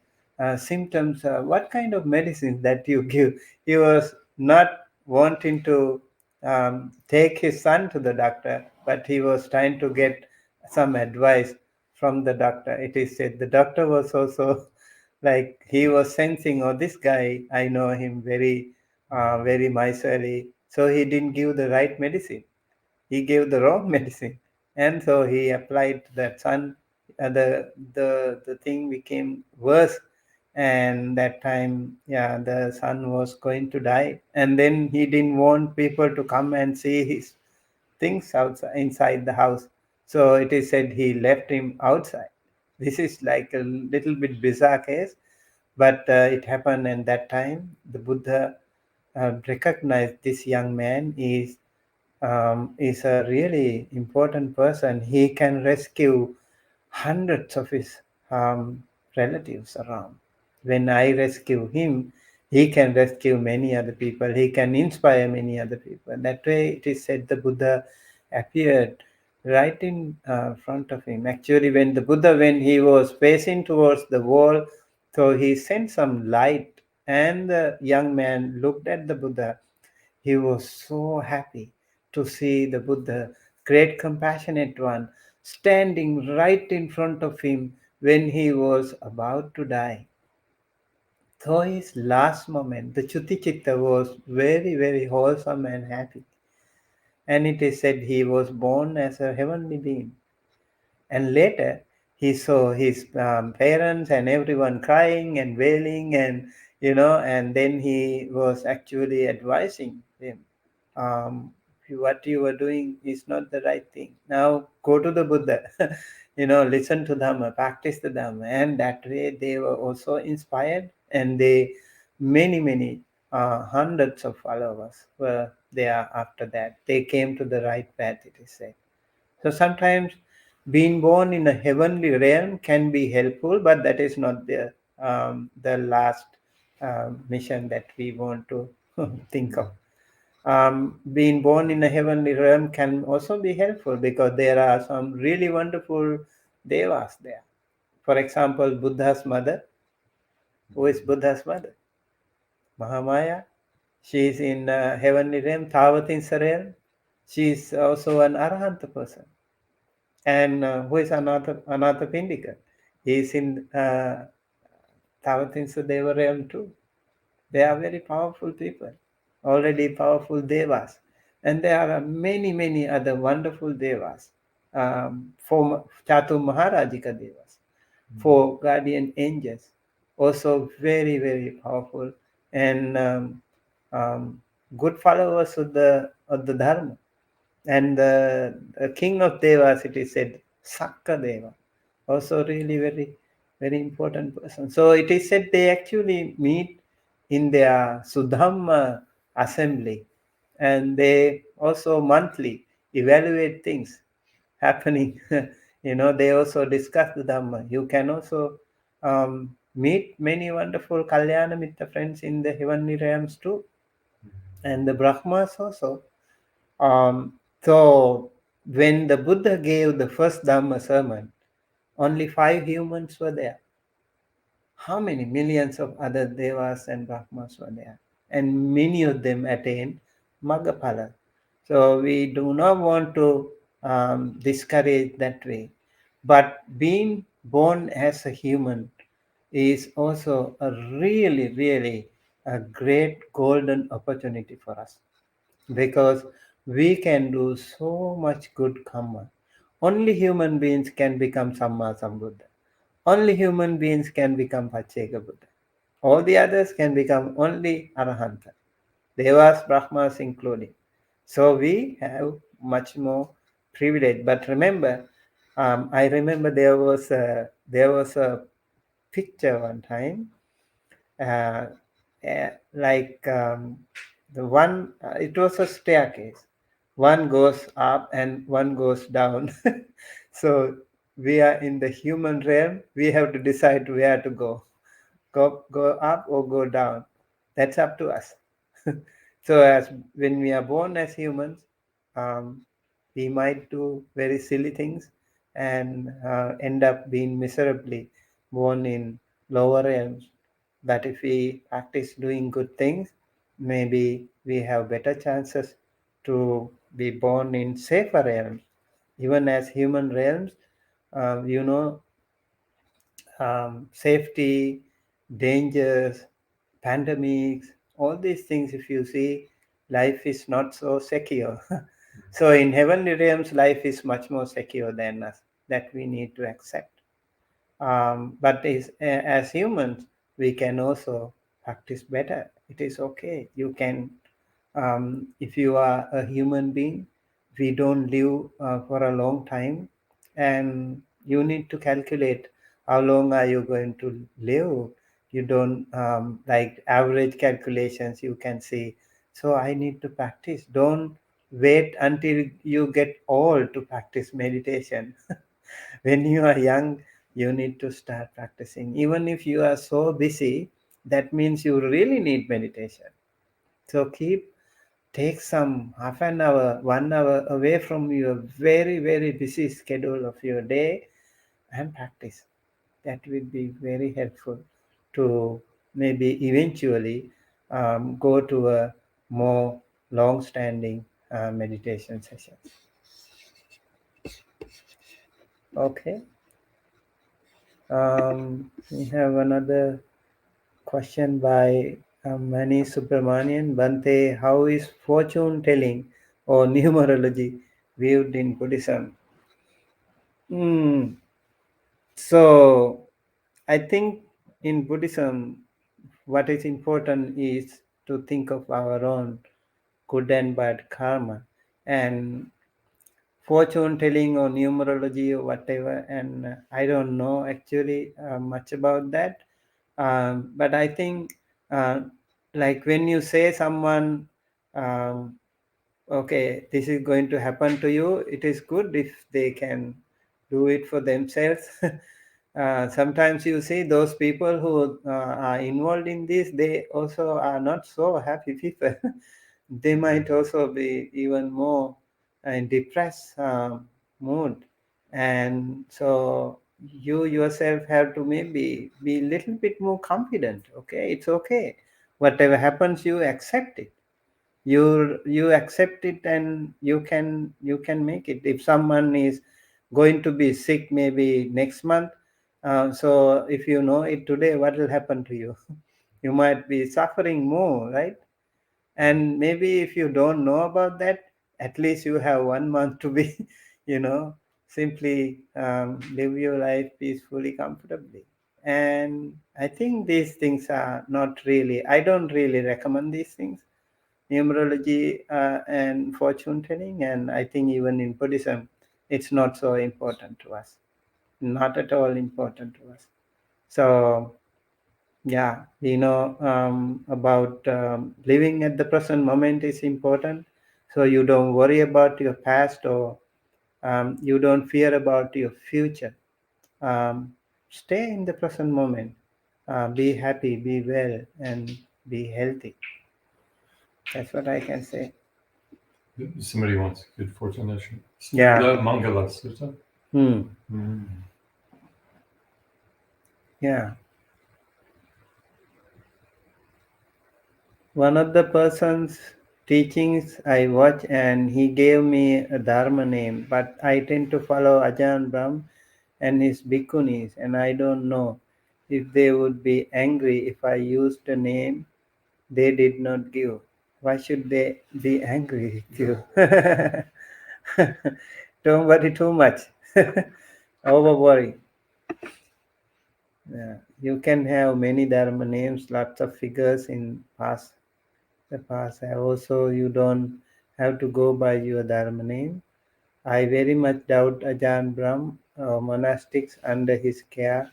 symptoms, what kind of medicine that you give? He was not wanting to take his son to the doctor, but he was trying to get some advice from the doctor. It is said the doctor was also like, he was sensing, oh, this guy, I know him, very very miserly, so he didn't give the right medicine, he gave the wrong medicine, and so he applied to that son. The thing became worse, and that time, yeah, the son was going to die, and then he didn't want people to come and see his things outside inside the house, so it is said he left him outside. This is like a little bit bizarre case, but it happened, and that time the Buddha recognized this young man is a really important person. He can rescue hundreds of his um, relatives around. When I rescue him, he can rescue many other people. He can inspire many other people. That way, it is said the Buddha appeared right in front of him. Actually, when the Buddha, when he was facing towards the wall, so he sent some light, and the young man looked at the Buddha. He was so happy to see the Buddha, great compassionate one, standing right in front of him when he was about to die. So his last moment, the Chuti Chitta was very, very wholesome and happy. And it is said he was born as a heavenly being. And later he saw his parents and everyone crying and wailing, and then he was actually advising them, um, what you are doing is not the right thing. Now go to the Buddha, listen to Dhamma, practice the Dhamma, and that way they were also inspired, and they many hundreds of followers were there after that. They came to the right path, it is said. So sometimes being born in a heavenly realm can be helpful, but that is not the last mission that we want to think of. Being born in a heavenly realm can also be helpful because there are some really wonderful devas there. For example, Buddha's mother. Who is Buddha's mother? Mahamaya. She is in heavenly realm, Tavatinsa realm. She is also an Arahanta person. And who is Anatha Pindika? He is in Tavatinsa Deva realm too. They are very powerful people, already powerful devas. And there are many other wonderful devas, for Chatu Maharajika devas, for guardian angels, also very powerful and good followers of the Dharma. And the king of devas, it is said, Sakka Deva, also really very important person. So it is said they actually meet in their Sudhamma assembly, and they also monthly evaluate things happening. They also discuss the Dhamma. You can also meet many wonderful Kalyana Mitta friends in the heavenly realms too, and the Brahmas also. So when the Buddha gave the first Dhamma sermon, only 5 humans were there. How many millions of other devas and brahmas were there? And many of them attained Maggaphala. So we do not want to discourage that way. But being born as a human is also a really a great golden opportunity for us, because we can do so much good karma. Only human beings can become Samma Sambuddha. Only human beings can become Pacheka Buddha. All the others can become only Arahanta. Devas, Brahmas including. So we have much more privilege. But remember, I remember there was a picture one time, uh, like the one, it was a staircase. One goes up and one goes down. So we are in the human realm. We have to decide where to go up or go down. That's up to us. So as when we are born as humans, um, we might do very silly things and end up being miserably born in lower realms. But if we practice doing good things, maybe we have better chances to be born in safer realms. Even as human realms, uh, you know, safety, dangers, pandemics, all these things, if you see, life is not so secure. So in heavenly realms, life is much more secure than us. That we need to accept. But as humans, we can also practice better. It is okay. You can, if you are a human being, we don't live for a long time, and you need to calculate how long are you going to live. You don't like average calculations. You can see. So I need to practice. Don't wait until you get old to practice meditation. When you are young, you need to start practicing. Even if you are so busy, that means you really need meditation. So take some half an hour, 1 hour away from your very busy schedule of your day and practice. That will be very helpful to maybe eventually go to a more long-standing meditation session. Okay. We have another question by Mani Subramanian. Bhante, how is fortune telling or numerology viewed in Buddhism? So, I think in Buddhism, what is important is to think of our own good and bad karma, and fortune telling or numerology or whatever. And I don't know actually much about that. But I think, like when you say someone, um, okay, this is going to happen to you, it is good if they can do it for themselves. Sometimes you see those people who are involved in this, they also are not so happy people. They might also be even more in depressed mood. And so you yourself have to maybe be a little bit more confident. Okay, it's okay. Whatever happens, you accept it. You accept it, and you can make it. If someone is going to be sick maybe next month, so if you know it today, what will happen to you? You might be suffering more, right? And maybe if you don't know about that, at least you have 1 month to be you know simply live your life peacefully, comfortably. And I think these things are not really, I don't really recommend these things, numerology and fortune telling. And I think even in Buddhism, it's not so important to us, not at all important to us. So yeah, about living at the present moment is important. So you don't worry about your past, or you don't fear about your future. um, Stay in the present moment. Be happy, be well, and be healthy. That's what I can say. Somebody wants a good fortune issue. Yeah. The Mangala Sutta. Hmm. Mm. Yeah. One of the person's teachings I watch, and he gave me a Dharma name, but I tend to follow Ajahn Brahm and his bhikkhunis, and I don't know if they would be angry if I used a name they did not give. Why should they be angry with you? Don't worry too much. Over worry. Yeah. You can have many Dharma names, lots of figures in the past. Also, you don't have to go by your Dharma name. I very much doubt Ajahn Brahm monastics under his care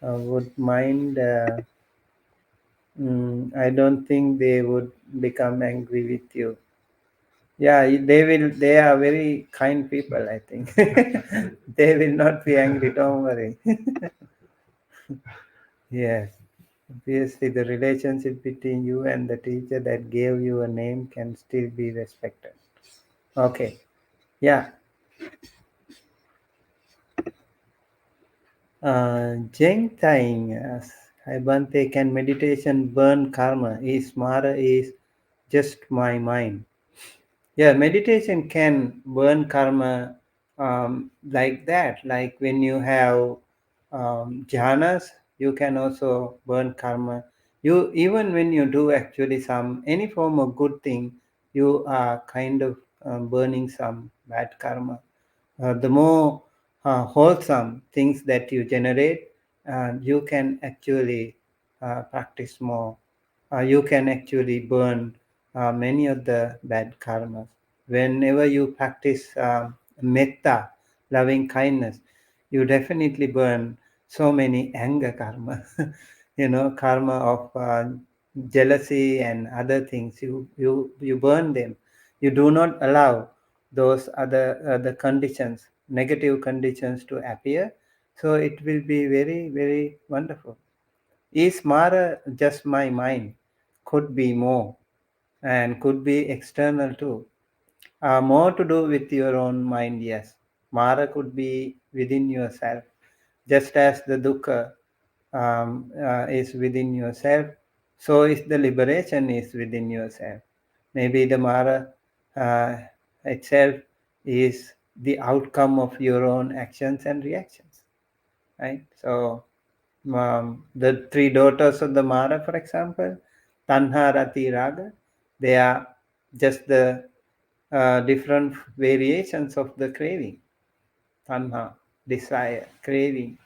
would mind. I don't think they would become angry with you. Yeah, they will. They are very kind people, I think. They will not be angry. Don't worry. Yes. Obviously, the relationship between you and the teacher that gave you a name can still be respected. Okay. Yeah. Jeng Tang asks, Hi Bhante, can meditation burn karma? Is Mara is just my mind? Yeah, meditation can burn karma like that. Like when you have jhanas, you can also burn karma. You even when you do actually some any form of good thing, you are kind of burning some bad karma. The more wholesome things that you generate, you can actually practice more. You can actually burn many of the bad karmas. Whenever you practice metta, loving kindness, you definitely burn so many anger karma. Karma of jealousy and other things. You burn them. You do not allow those other conditions, negative conditions to appear. So it will be very, very wonderful. Is Mara just my mind? Could be more, and could be external too. More to do with your own mind, yes. Mara could be within yourself, just as the dukkha is within yourself, so is the liberation is within yourself. Maybe the Mara uh, itself is the outcome of your own actions and reactions, right? So the three daughters of the Mara, for example, Tanha, Rati, Raga, they are just the different variations of the craving. Tanha, desire, craving,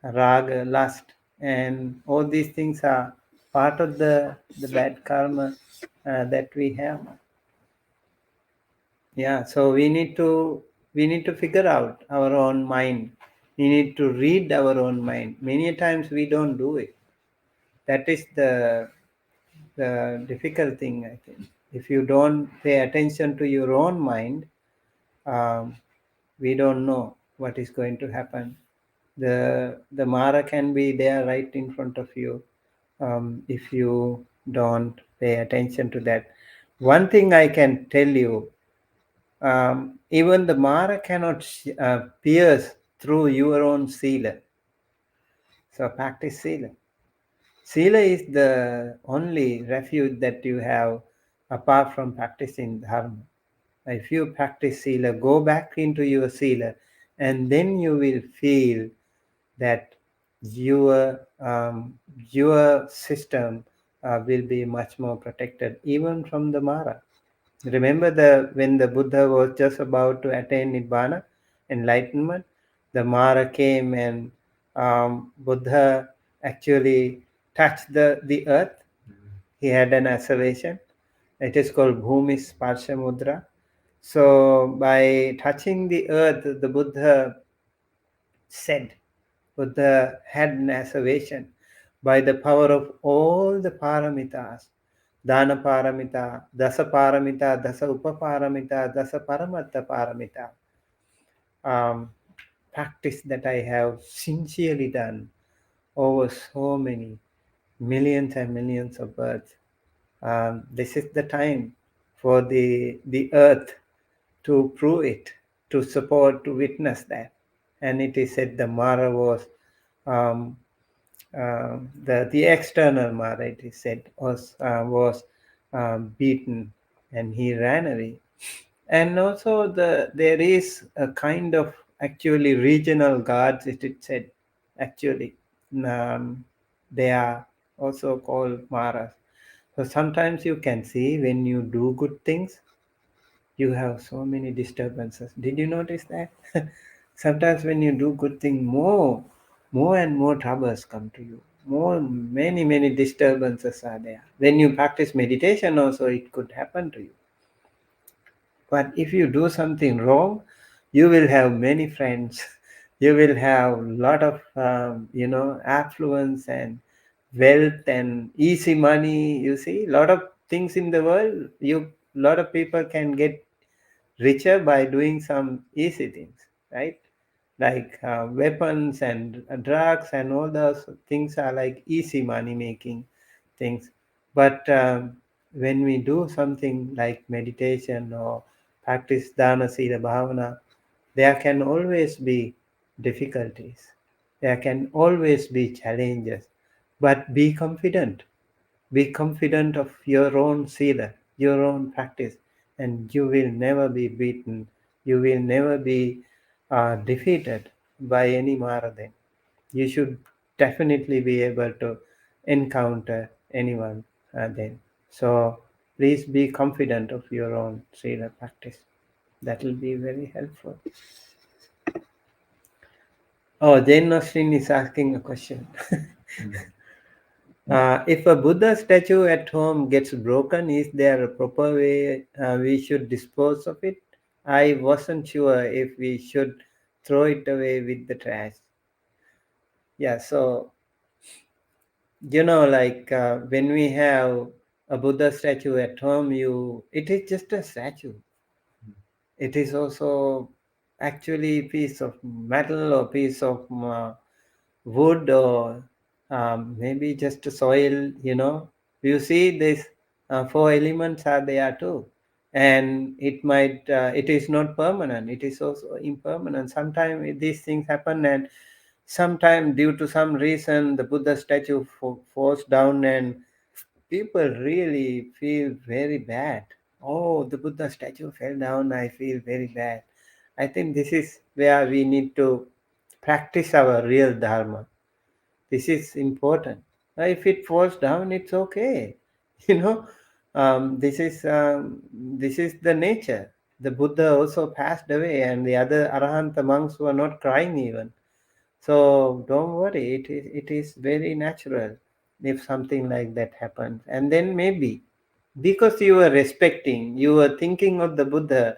raga, lust, and all these things are part of the bad karma that we have. Yeah, so we need to figure out our own mind. We need to read our own mind. Many times we don't do it. That is the difficult thing, I think. If you don't pay attention to your own mind, um, we don't know what is going to happen. The Mara can be there right in front of you, if you don't pay attention to that. One thing I can tell you, even the Mara cannot pierce through your own Sila. So practice Sila. Sila is the only refuge that you have apart from practicing Dharma. If you practice Sila, go back into your Sila, and then you will feel that your system will be much more protected even from the Mara. Remember when the Buddha was just about to attain Nibbana, enlightenment, the Mara came and Buddha actually touched the earth. He had an asseveration. It is called Bhumi Sparsha Mudra. So by touching the earth, the Buddha said, Buddha had an asseveration by the power of all the paramitas, Dana paramita, Dasa paramita, Dasa upaparamita, Dasa paramatta paramita, practice that I have sincerely done over so many millions and millions of births. This is the time for the earth to prove it, to support, to witness that. And it is said the Mara was um, the external Mara, it is said, was beaten, and he ran away. And also there is a kind of actually regional guards, it is said, actually. Um, they are also called Maras. So sometimes you can see when you do good things, you have so many disturbances. Did you notice that? Sometimes when you do good thing, more and more troubles come to you. Many disturbances are there. When you practice meditation also, it could happen to you. But if you do something wrong, you will have many friends. You will have a lot of affluence and wealth and easy money. You see, a lot of things in the world. Lot of people can get richer by doing some easy things, right? Like weapons and drugs and all those things are like easy money making things. But when we do something like meditation or practice dana sila bhavana, there can always be difficulties, there can always be challenges, but be confident of your own sila, your own practice, and you will never be beaten. You will never be defeated by any Mara then. You should definitely be able to encounter anyone then. So please be confident of your own sila practice. That will be very helpful. Oh, Jain Nasrin is asking a question. If a Buddha statue at home gets broken, is there a proper way we should dispose of it? I wasn't sure if we should throw it away with the trash. Yeah, so, like when we have a Buddha statue at home, it is just a statue. It is also actually a piece of metal or piece of wood, or maybe just soil. You see this four elements are there too, and it is not permanent, it is also impermanent. Sometimes these things happen, and sometimes due to some reason the Buddha statue falls down, and people really feel very bad. Oh, the Buddha statue fell down, I feel very bad. I think this is where we need to practice our real dharma. This is important. If it falls down, it's okay. You know, this is the nature. The Buddha also passed away, and the other Arahanta monks were not crying even. So don't worry. It is very natural if something like that happens. And then maybe because you were respecting, you were thinking of the Buddha,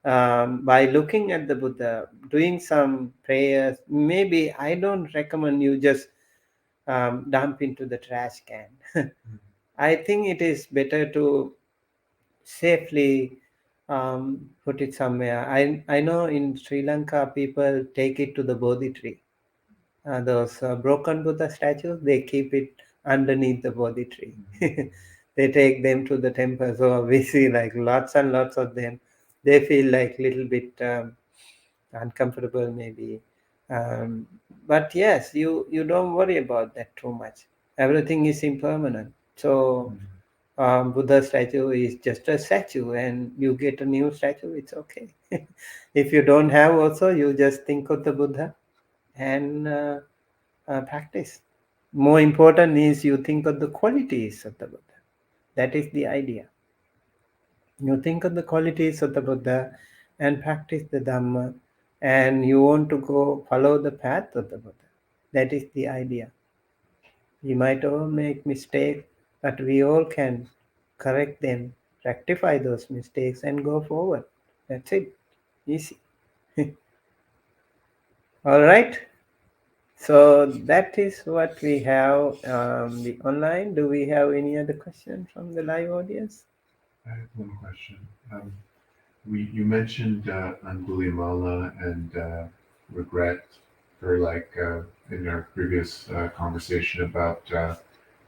by looking at the Buddha, doing some prayers. Maybe I don't recommend you just dump into the trash can. I think it is better to safely put it somewhere. I know in Sri Lanka people take it to the Bodhi tree. Those broken Buddha statues, they keep it underneath the Bodhi tree. They take them to the temple. So we see like lots and lots of them. They feel like little bit uncomfortable maybe. Um, but yes, you don't worry about that too much. Everything is impermanent. So Buddha statue is just a statue, and you get a new statue, it's okay. If you don't have also, you just think of the Buddha and practice. More important is you think of the qualities of the Buddha. That is the idea. You think of the qualities of the Buddha and practice the Dhamma, and you want to go follow the path of the Buddha. That is the idea. We might all make mistakes, but we all can correct them, rectify those mistakes, and go forward. That's it. Easy. All right. So that is what we have the online. Do we have any other questions from the live audience? I have one question. You mentioned Angulimala and regret, or like in our previous conversation about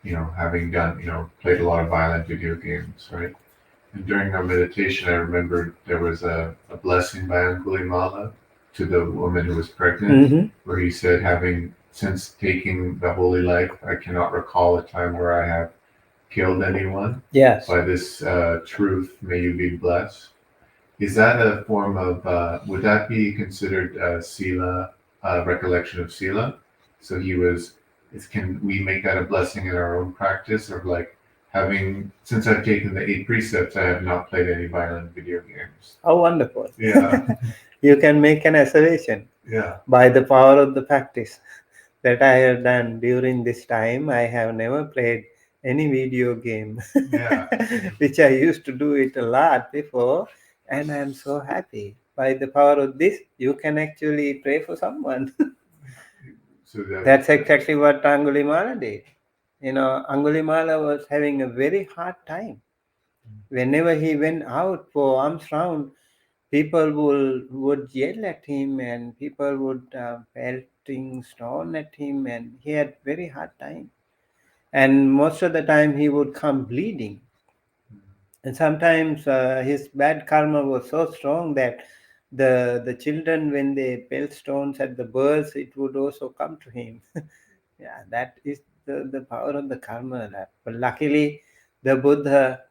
having done played a lot of violent video games, right? And during our meditation, I remembered there was a blessing by Angulimala to the woman who was pregnant, where he said, having since taking the holy life, I cannot recall a time where I have killed anyone. Yes. By this truth, may you be blessed. Is that a form of, would that be considered sila, recollection of sila? So can we make that a blessing in our own practice of like since I've taken the 8 precepts, I have not played any violent video games. Oh, wonderful. Yeah. You can make an assertion. Yeah. By the power of the practice that I have done during this time, I have never played any video game, Yeah. which I used to do it a lot before, and I'm so happy. By the power of this, you can actually pray for someone. So That's exactly what Angulimala did. Angulimala was having a very hard time. Whenever he went out for alms round, people would yell at him, and people would pelting stone at him, and he had very hard time. And most of the time he would come bleeding. And sometimes his bad karma was so strong that the children, when they pelt stones at the birds, it would also come to him. Yeah, that is the power of the karma. But luckily, the Buddha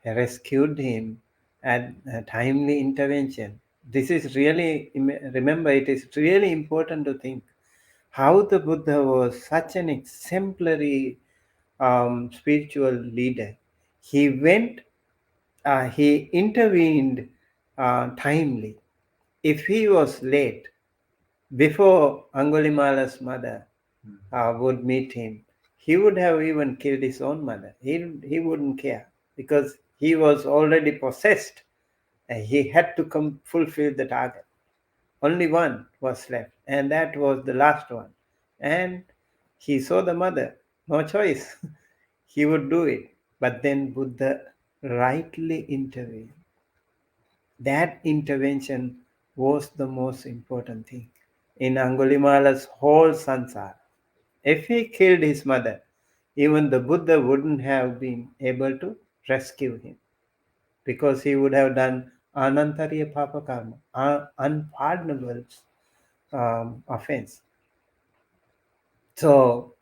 rescued him at a timely intervention. This is really, remember, it is really important to think how the Buddha was such an exemplary spiritual leader. He went, he intervened timely. If he was late, before Angulimala's mother would meet him, he would have even killed his own mother. He wouldn't care because he was already possessed. He had to fulfill the target. Only one was left, and that was the last one. And he saw the mother. No choice. He would do it. But then Buddha rightly intervened. That intervention was the most important thing in Angulimala's whole sansara. If he killed his mother, even the Buddha wouldn't have been able to rescue him because he would have done anantariya papa karma, unpardonable offense. So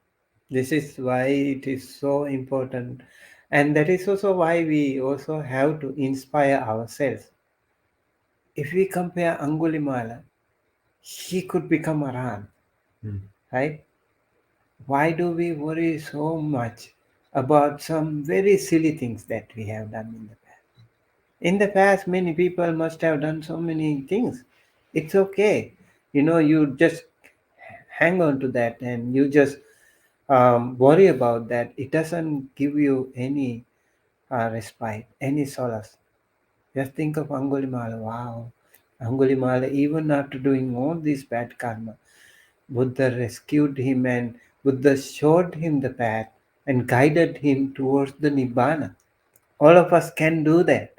this is why it is so important, and that is also why we also have to inspire ourselves. If we compare Angulimala, he could become a Ram, right? Why do we worry so much about some very silly things that we have done in the past? In the past, many people must have done so many things. It's okay. You just hang on to that and you just worry about that. It doesn't give you any respite, any solace. Just think of Angulimala. Wow. Angulimala, even after doing all this bad karma, Buddha rescued him and Buddha showed him the path and guided him towards the Nibbana. All of us can do that.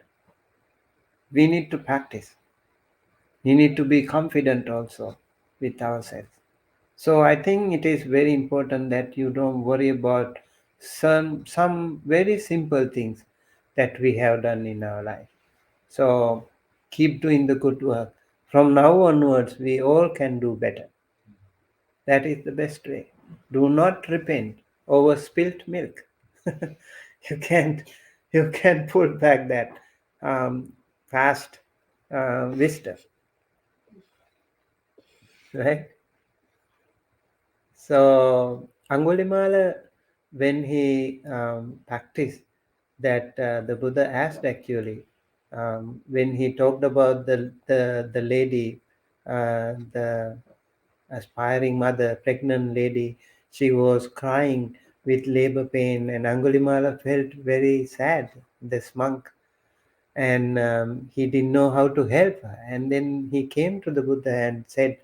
We need to practice. We need to be confident also with ourselves. So I think it is very important that you don't worry about some very simple things that we have done in our life. So keep doing the good work. From now onwards, we all can do better. That is the best way. Do not repent over spilt milk. you can't you can't put back that um, past wisdom, right? So Angulimala, when he practiced that, the Buddha asked actually, when he talked about the lady, the aspiring mother, pregnant lady, she was crying with labor pain, and Angulimala felt very sad, this monk, and he didn't know how to help her. And then he came to the Buddha and said,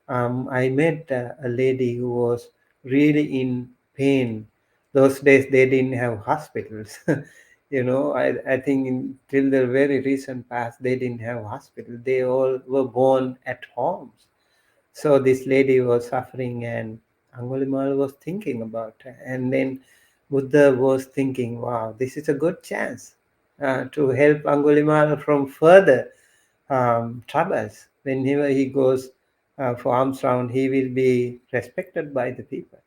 I met a lady who was really in pain. Those days they didn't have hospitals. I think till the very recent past they didn't have hospitals. They all were born at homes. So this lady was suffering, and Angulimal was thinking about her. And then Buddha was thinking, wow, this is a good chance to help Angulimal from further troubles. Whenever he goes for alms round, he will be respected by the people.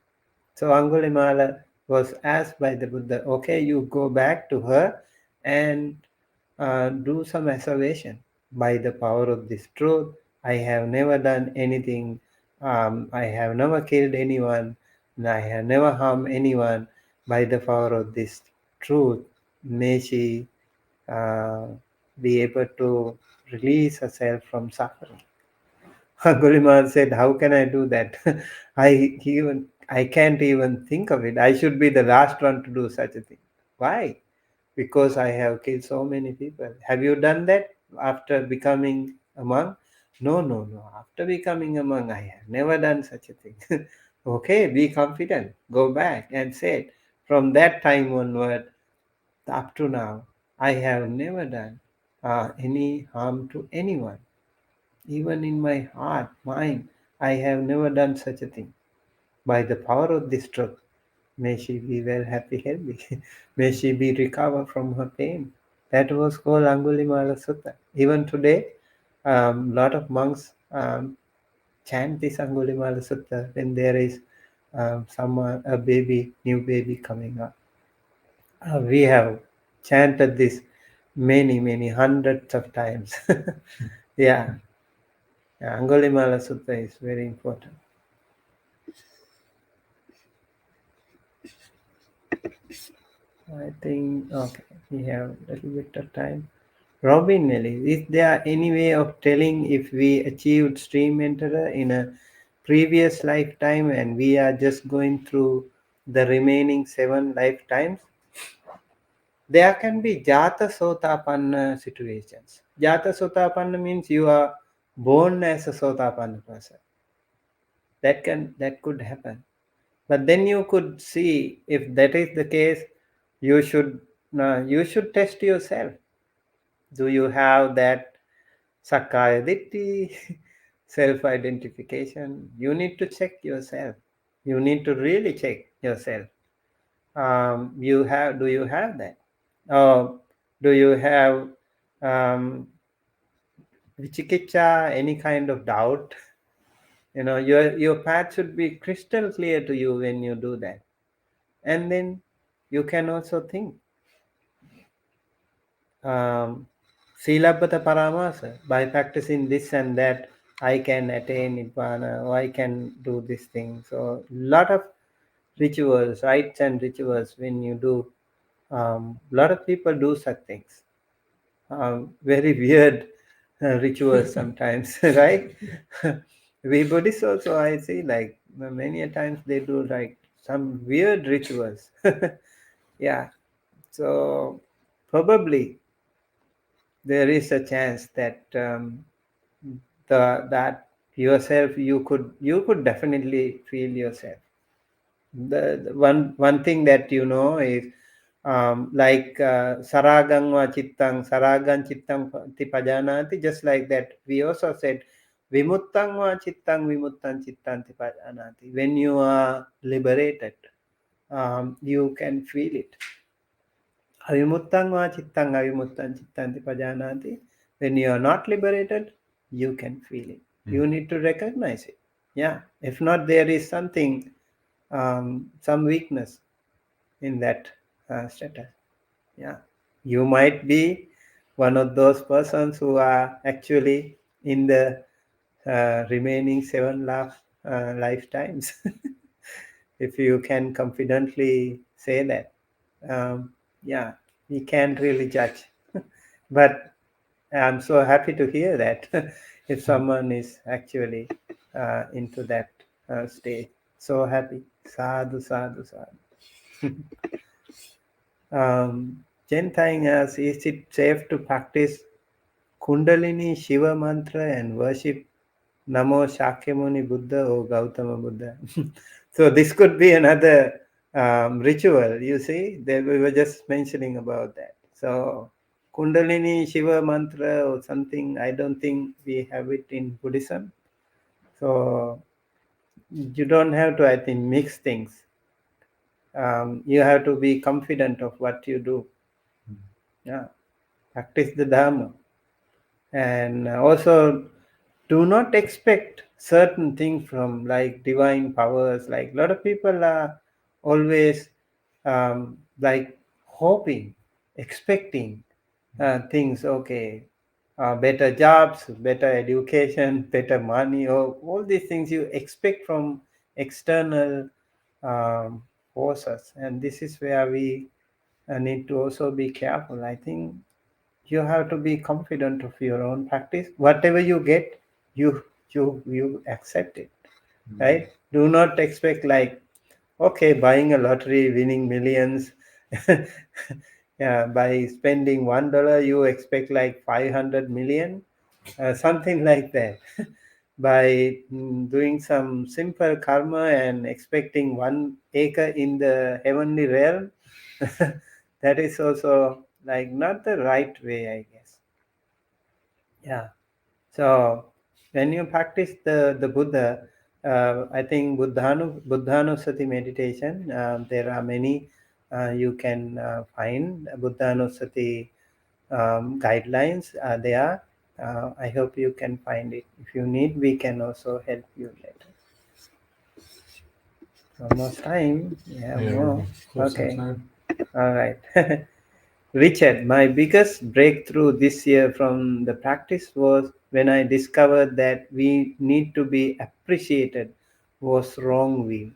So Angulimala was asked by the Buddha, okay, you go back to her and do some assertion. By the power of this truth, I have never done anything. I have never killed anyone. And I have never harmed anyone. By the power of this truth, may she uh, be able to release herself from suffering. Gulliman said, how can I do that? I can't even think of it. I should be the last one to do such a thing. Why? Because I have killed so many people. Have you done that after becoming a monk? No, no, no. After becoming a monk, I have never done such a thing. Okay, be confident. Go back and say, from that time onward, up to now, I have never done any harm to anyone. Even in my heart, mind, I have never done such a thing. By the power of this truth, may she be well, happy, healthy. May she be recovered from her pain. That was called Angulimala Sutta. Even today, lot of monks chant this Angulimala Sutta when there is someone, a baby, new baby coming up. We have chanted this many, many hundreds of times. Yeah, Angulimala Sutta is very important. I think, okay, we have a little bit of time. Robin Nelly, is there any way of telling if we achieved stream enterer in a previous lifetime and we are just going through the remaining 7 lifetimes? There can be Jata Sotapanna situations. Jata Sotapanna means you are born as a Sotapanna person. That could happen. But then you could see if that is the case, you should you should test yourself. Do you have that Sakaya Ditti, self-identification? You need to check yourself. You need to really check yourself. Do you have that? Or do you have vichikicha, any kind of doubt? Your path should be crystal clear to you when you do that. And then you can also think um, Silabhata Paramasa, by practicing this and that, I can attain Nibbana, or I can do this thing. So, lot of rituals, rites and rituals, when you do, lot of people do such things. Very weird rituals sometimes, right? We Buddhists also, I see, like many a times they do like some weird rituals. Yeah, so probably there is a chance that that yourself, you could definitely feel yourself. The one thing that you know is like saragam va chittang, saragam chittang tipajanati, just like that. We also said vimuttang va chittang, vimuttan chittang tipajanati. When you are liberated, you can feel it. Avimuttang va chittang, avimuttan chittang tipajanati. When you are not liberated, you can feel it. You need to recognize it. Yeah. If not, there is something, some weakness in that status. Yeah, you might be one of those persons who are actually in the remaining 7 lifetimes. If you can confidently say that, yeah, we can't really judge. But I'm so happy to hear that if someone is actually into that state. So happy. Sadhu, sadhu, sadhu. Chanting asks, is it safe to practice Kundalini Shiva mantra and worship Namo Shakyamuni Buddha or Gautama Buddha? So this could be another ritual, you see. We were just mentioning about that. So Kundalini Shiva mantra or something, I don't think we have it in Buddhism. So you don't have to, I think, mix things. You have to be confident of what you do. Yeah, practice the Dhamma. And also, do not expect certain things from like divine powers. Like a lot of people are always like hoping, expecting things. Okay, better jobs, better education, better money, or all these things you expect from external um, forces. And this is where we need to also be careful. I think you have to be confident of your own practice. Whatever you get, you accept it, right? Do not expect like, okay, buying a lottery, winning millions. Yeah, by spending $1 you expect like 500 million, something like that. By doing some simple karma and expecting 1 acre in the heavenly realm, that is also like not the right way, I guess. Yeah. So when you practice the Buddha, I think Buddhanusati meditation, there are many you can find. Buddhanusati guidelines are there. I hope you can find it. If you need, we can also help you later. Almost time. Yeah, more. Close to Okay. time. All right. Richard, my biggest breakthrough this year from the practice was when I discovered that we need to be appreciated was wrong view.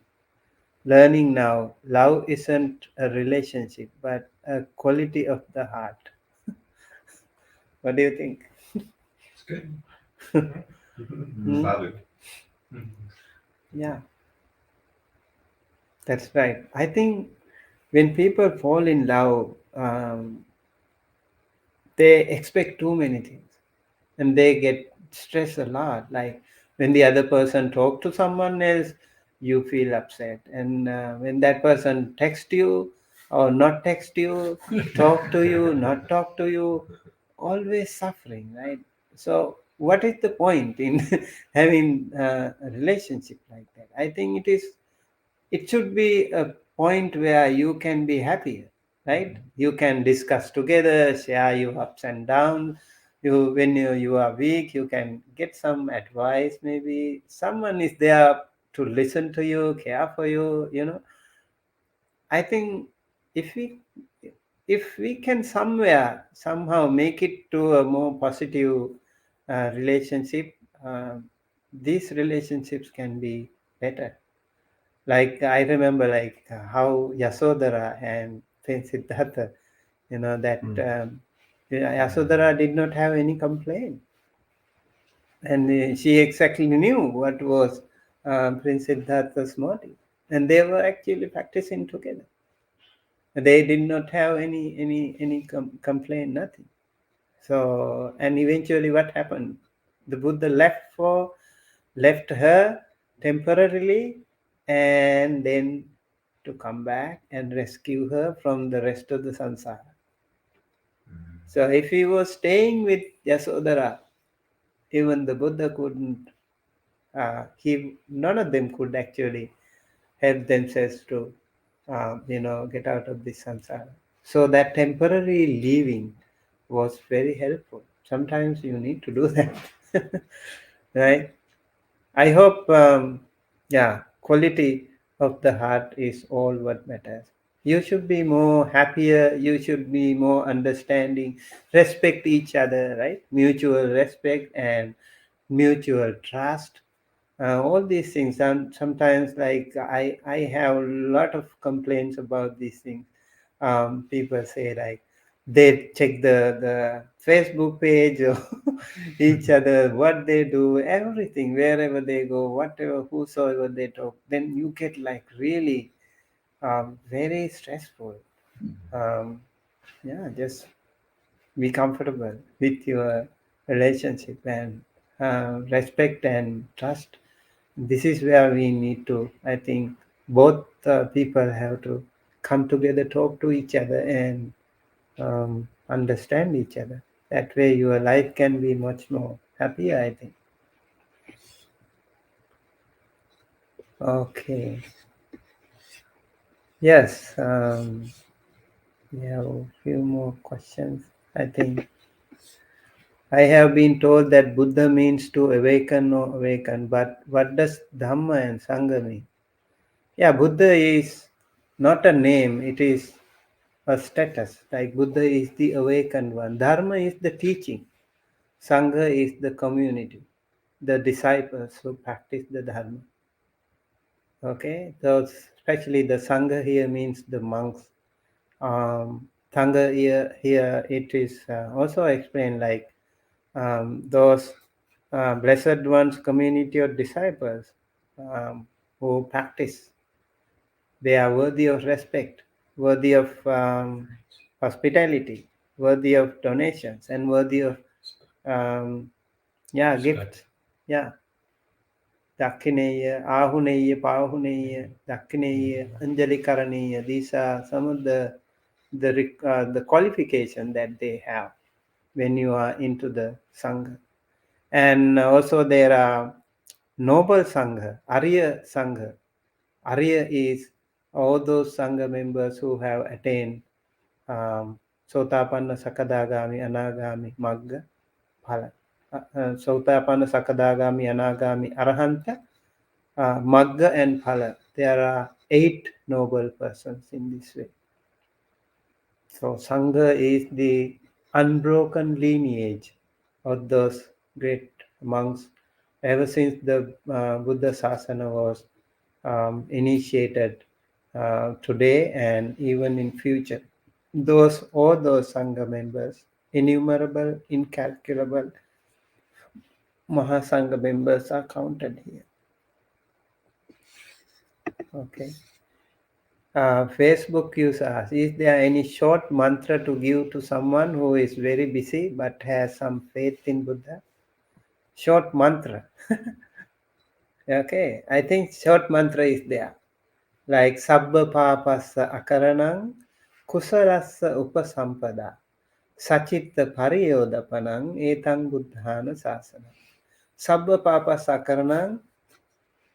Learning now, love isn't a relationship but a quality of the heart. What do you think? It's good. Hmm? Sadhu. Yeah, that's right. I think when people fall in love, they expect too many things and they get stressed a lot. Like when the other person talk to someone else, you feel upset, and when that person text you or not text you, talk to you, not talk to you, always suffering, right? So what is the point in having a relationship like that? I think it should be a point where you can be happier, right? You can discuss together, share your ups and downs. You when you are weak, you can get some advice. Maybe someone is there to listen to you, care for you, I think if we can somewhere somehow make it to a more positive relationship, these relationships can be better. Like I remember, like how Yasodhara and Prince Siddhartha, that Yasodhara did not have any complaint, and she exactly knew what was Prince Siddhartha's motive, and they were actually practicing together. They did not have any complaint, nothing. So, and eventually, what happened? The Buddha left her temporarily, and then to come back and rescue her from the rest of the samsara. So if he was staying with Yasodhara, even the Buddha couldn't, none of them could actually help themselves to, get out of this samsara. So that temporary leaving was very helpful. Sometimes you need to do that, right? I hope, quality of the heart is all what matters. You should be more happier. You should be more understanding. Respect each other, right? Mutual respect and mutual trust. All these things. And sometimes, like I have a lot of complaints about these things. People say like they check the Facebook page or each other, what they do, everything, wherever they go, whatever, whosoever they talk, then you get like really very stressful. Um, yeah, just be comfortable with your relationship and respect and trust. This is where we need to, I think, both people have to come together, talk to each other, and understand each other. That way, your life can be much more happier, I think. Okay. Yes. We have a few more questions. I think I have been told that Buddha means to awaken or awaken, but what does Dhamma and Sangha mean? Yeah, Buddha is not a name, it is a status. Like Buddha is the awakened one. Dharma is the teaching. Sangha is the community, the disciples who practice the Dharma. Okay, those, especially the Sangha here means the monks. Sangha here it is also explained like those blessed ones, community of disciples who practice. They are worthy of respect, worthy of hospitality, worthy of donations, and worthy of gifts. Yeah, Dakineya, Ahuneya, Pahuneya, Dakineya, Anjali Karaneya. These are some of the qualification that they have when you are into the Sangha. And also there are noble Sangha, Arya Sangha. Arya is all those Sangha members who have attained Sotapanna, Sakadagami, Anagami, Magga, Phala. Sotapanna, Sakadagami, Anagami, Arahanta, Magga and Phala. There are 8 noble persons in this way. So Sangha is the unbroken lineage of those great monks ever since the Buddha Sasana was initiated today and even in future. All those Sangha members, innumerable, incalculable Mahasangha members are counted here. Okay. Facebook users, is there any short mantra to give to someone who is very busy but has some faith in Buddha? Short mantra. Okay, I think short mantra is there. Like Sabba Papasa Akaranang Kusalasa Upasampada Sachitta Pariyodapanang Etang Buddhana Sasana. Sabba Papasa Akaranang,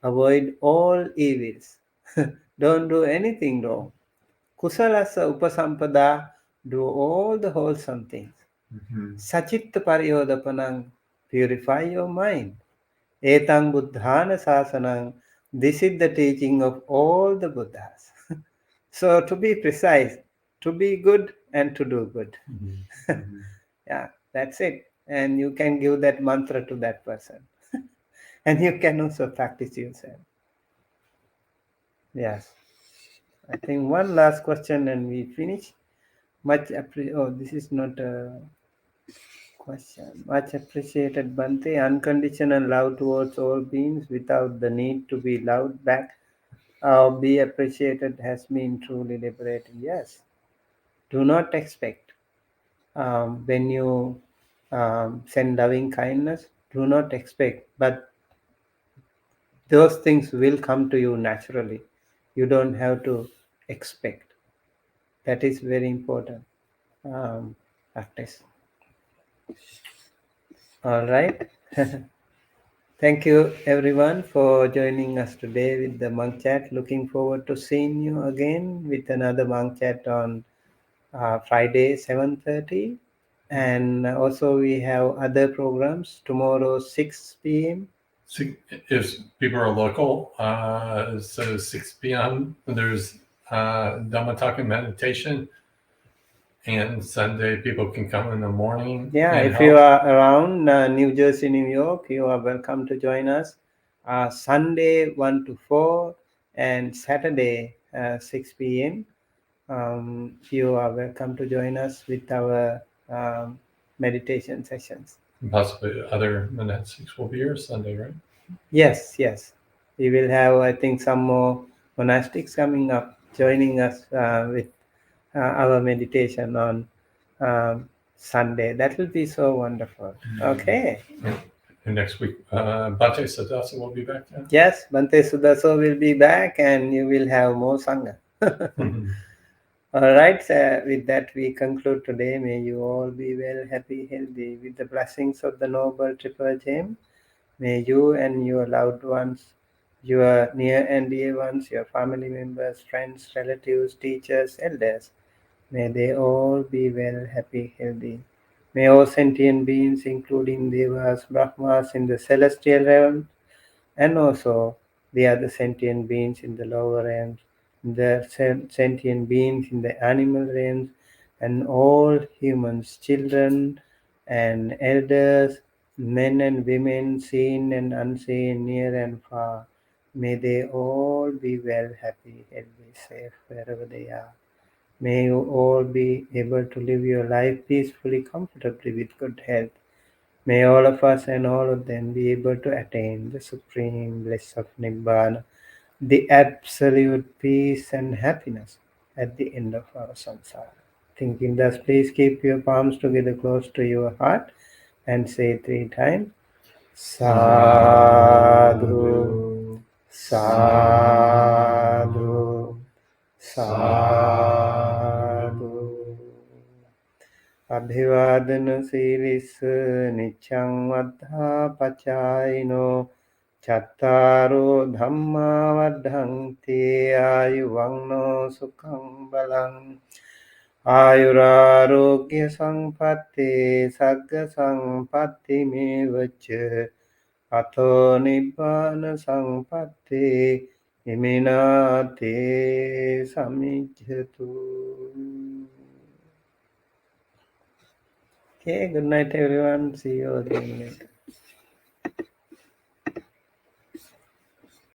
avoid all evils. Don't do anything wrong. Kusalasa upasampada, do all the wholesome things. Sachitta pariyodapanang, purify your mind. Etang buddhana sasanang, this is the teaching of all the Buddhas. So to be precise, to be good and to do good. Yeah, that's it. And you can give that mantra to that person. And you can also practice yourself. Yes. I think one last question and we finish. This is not a question. Much appreciated, Bhante. Unconditional love towards all beings without the need to be loved back or be appreciated has been truly liberating. Yes. Do not expect when you send loving kindness, do not expect, but those things will come to you naturally. You don't have to expect. That is very important practice. All right. Thank you everyone for joining us today with the Monk Chat. Looking forward to seeing you again with another Monk Chat on Friday 7:30, and also we have other programs tomorrow 6 p.m. So if people are local, so 6 p.m. there's Dhamma talk and meditation, and Sunday people can come in the morning. Yeah, and if help. you are around New Jersey, New York, you are welcome to join us. Sunday 1 to 4 and Saturday 6 p.m. You are welcome to join us with our meditation sessions. And possibly other monastics will be here Sunday, right? Yes, yes. We will have, I think, some more monastics coming up, joining us with our meditation on Sunday. That will be so wonderful. Okay. And next week, Bhante Sumitta will be back then. Yes, Bhante Sudaso will be back and you will have more Sangha. All right, with that we conclude today. May you all be well, happy, healthy, with the blessings of the Noble Triple Gem. May you and your loved ones, your near and dear ones, your family members, friends, relatives, teachers, elders, may they all be well, happy, healthy. May all sentient beings, including Devas, Brahmas in the celestial realm, and also the other sentient beings in the lower realms, the sentient beings in the animal realms, and all humans, children and elders, men and women, seen and unseen, near and far. May they all be well, happy, healthy, safe wherever they are. May you all be able to live your life peacefully, comfortably, with good health. May all of us and all of them be able to attain the supreme bliss of Nibbana, the absolute peace and happiness at the end of our samsara. Thinking thus, please keep your palms together close to your heart and say 3 times, Sadhu, Sadhu, Sadhu. Abhivadana siris nichang vaddha pachayino chattaro dhamma vaddhanti ayuvagno sukhang balang ayurarogya sampatti sagga sampatti mevacha ato nibbana sampatti iminate samijjatu. Okay, good night everyone. See you again later.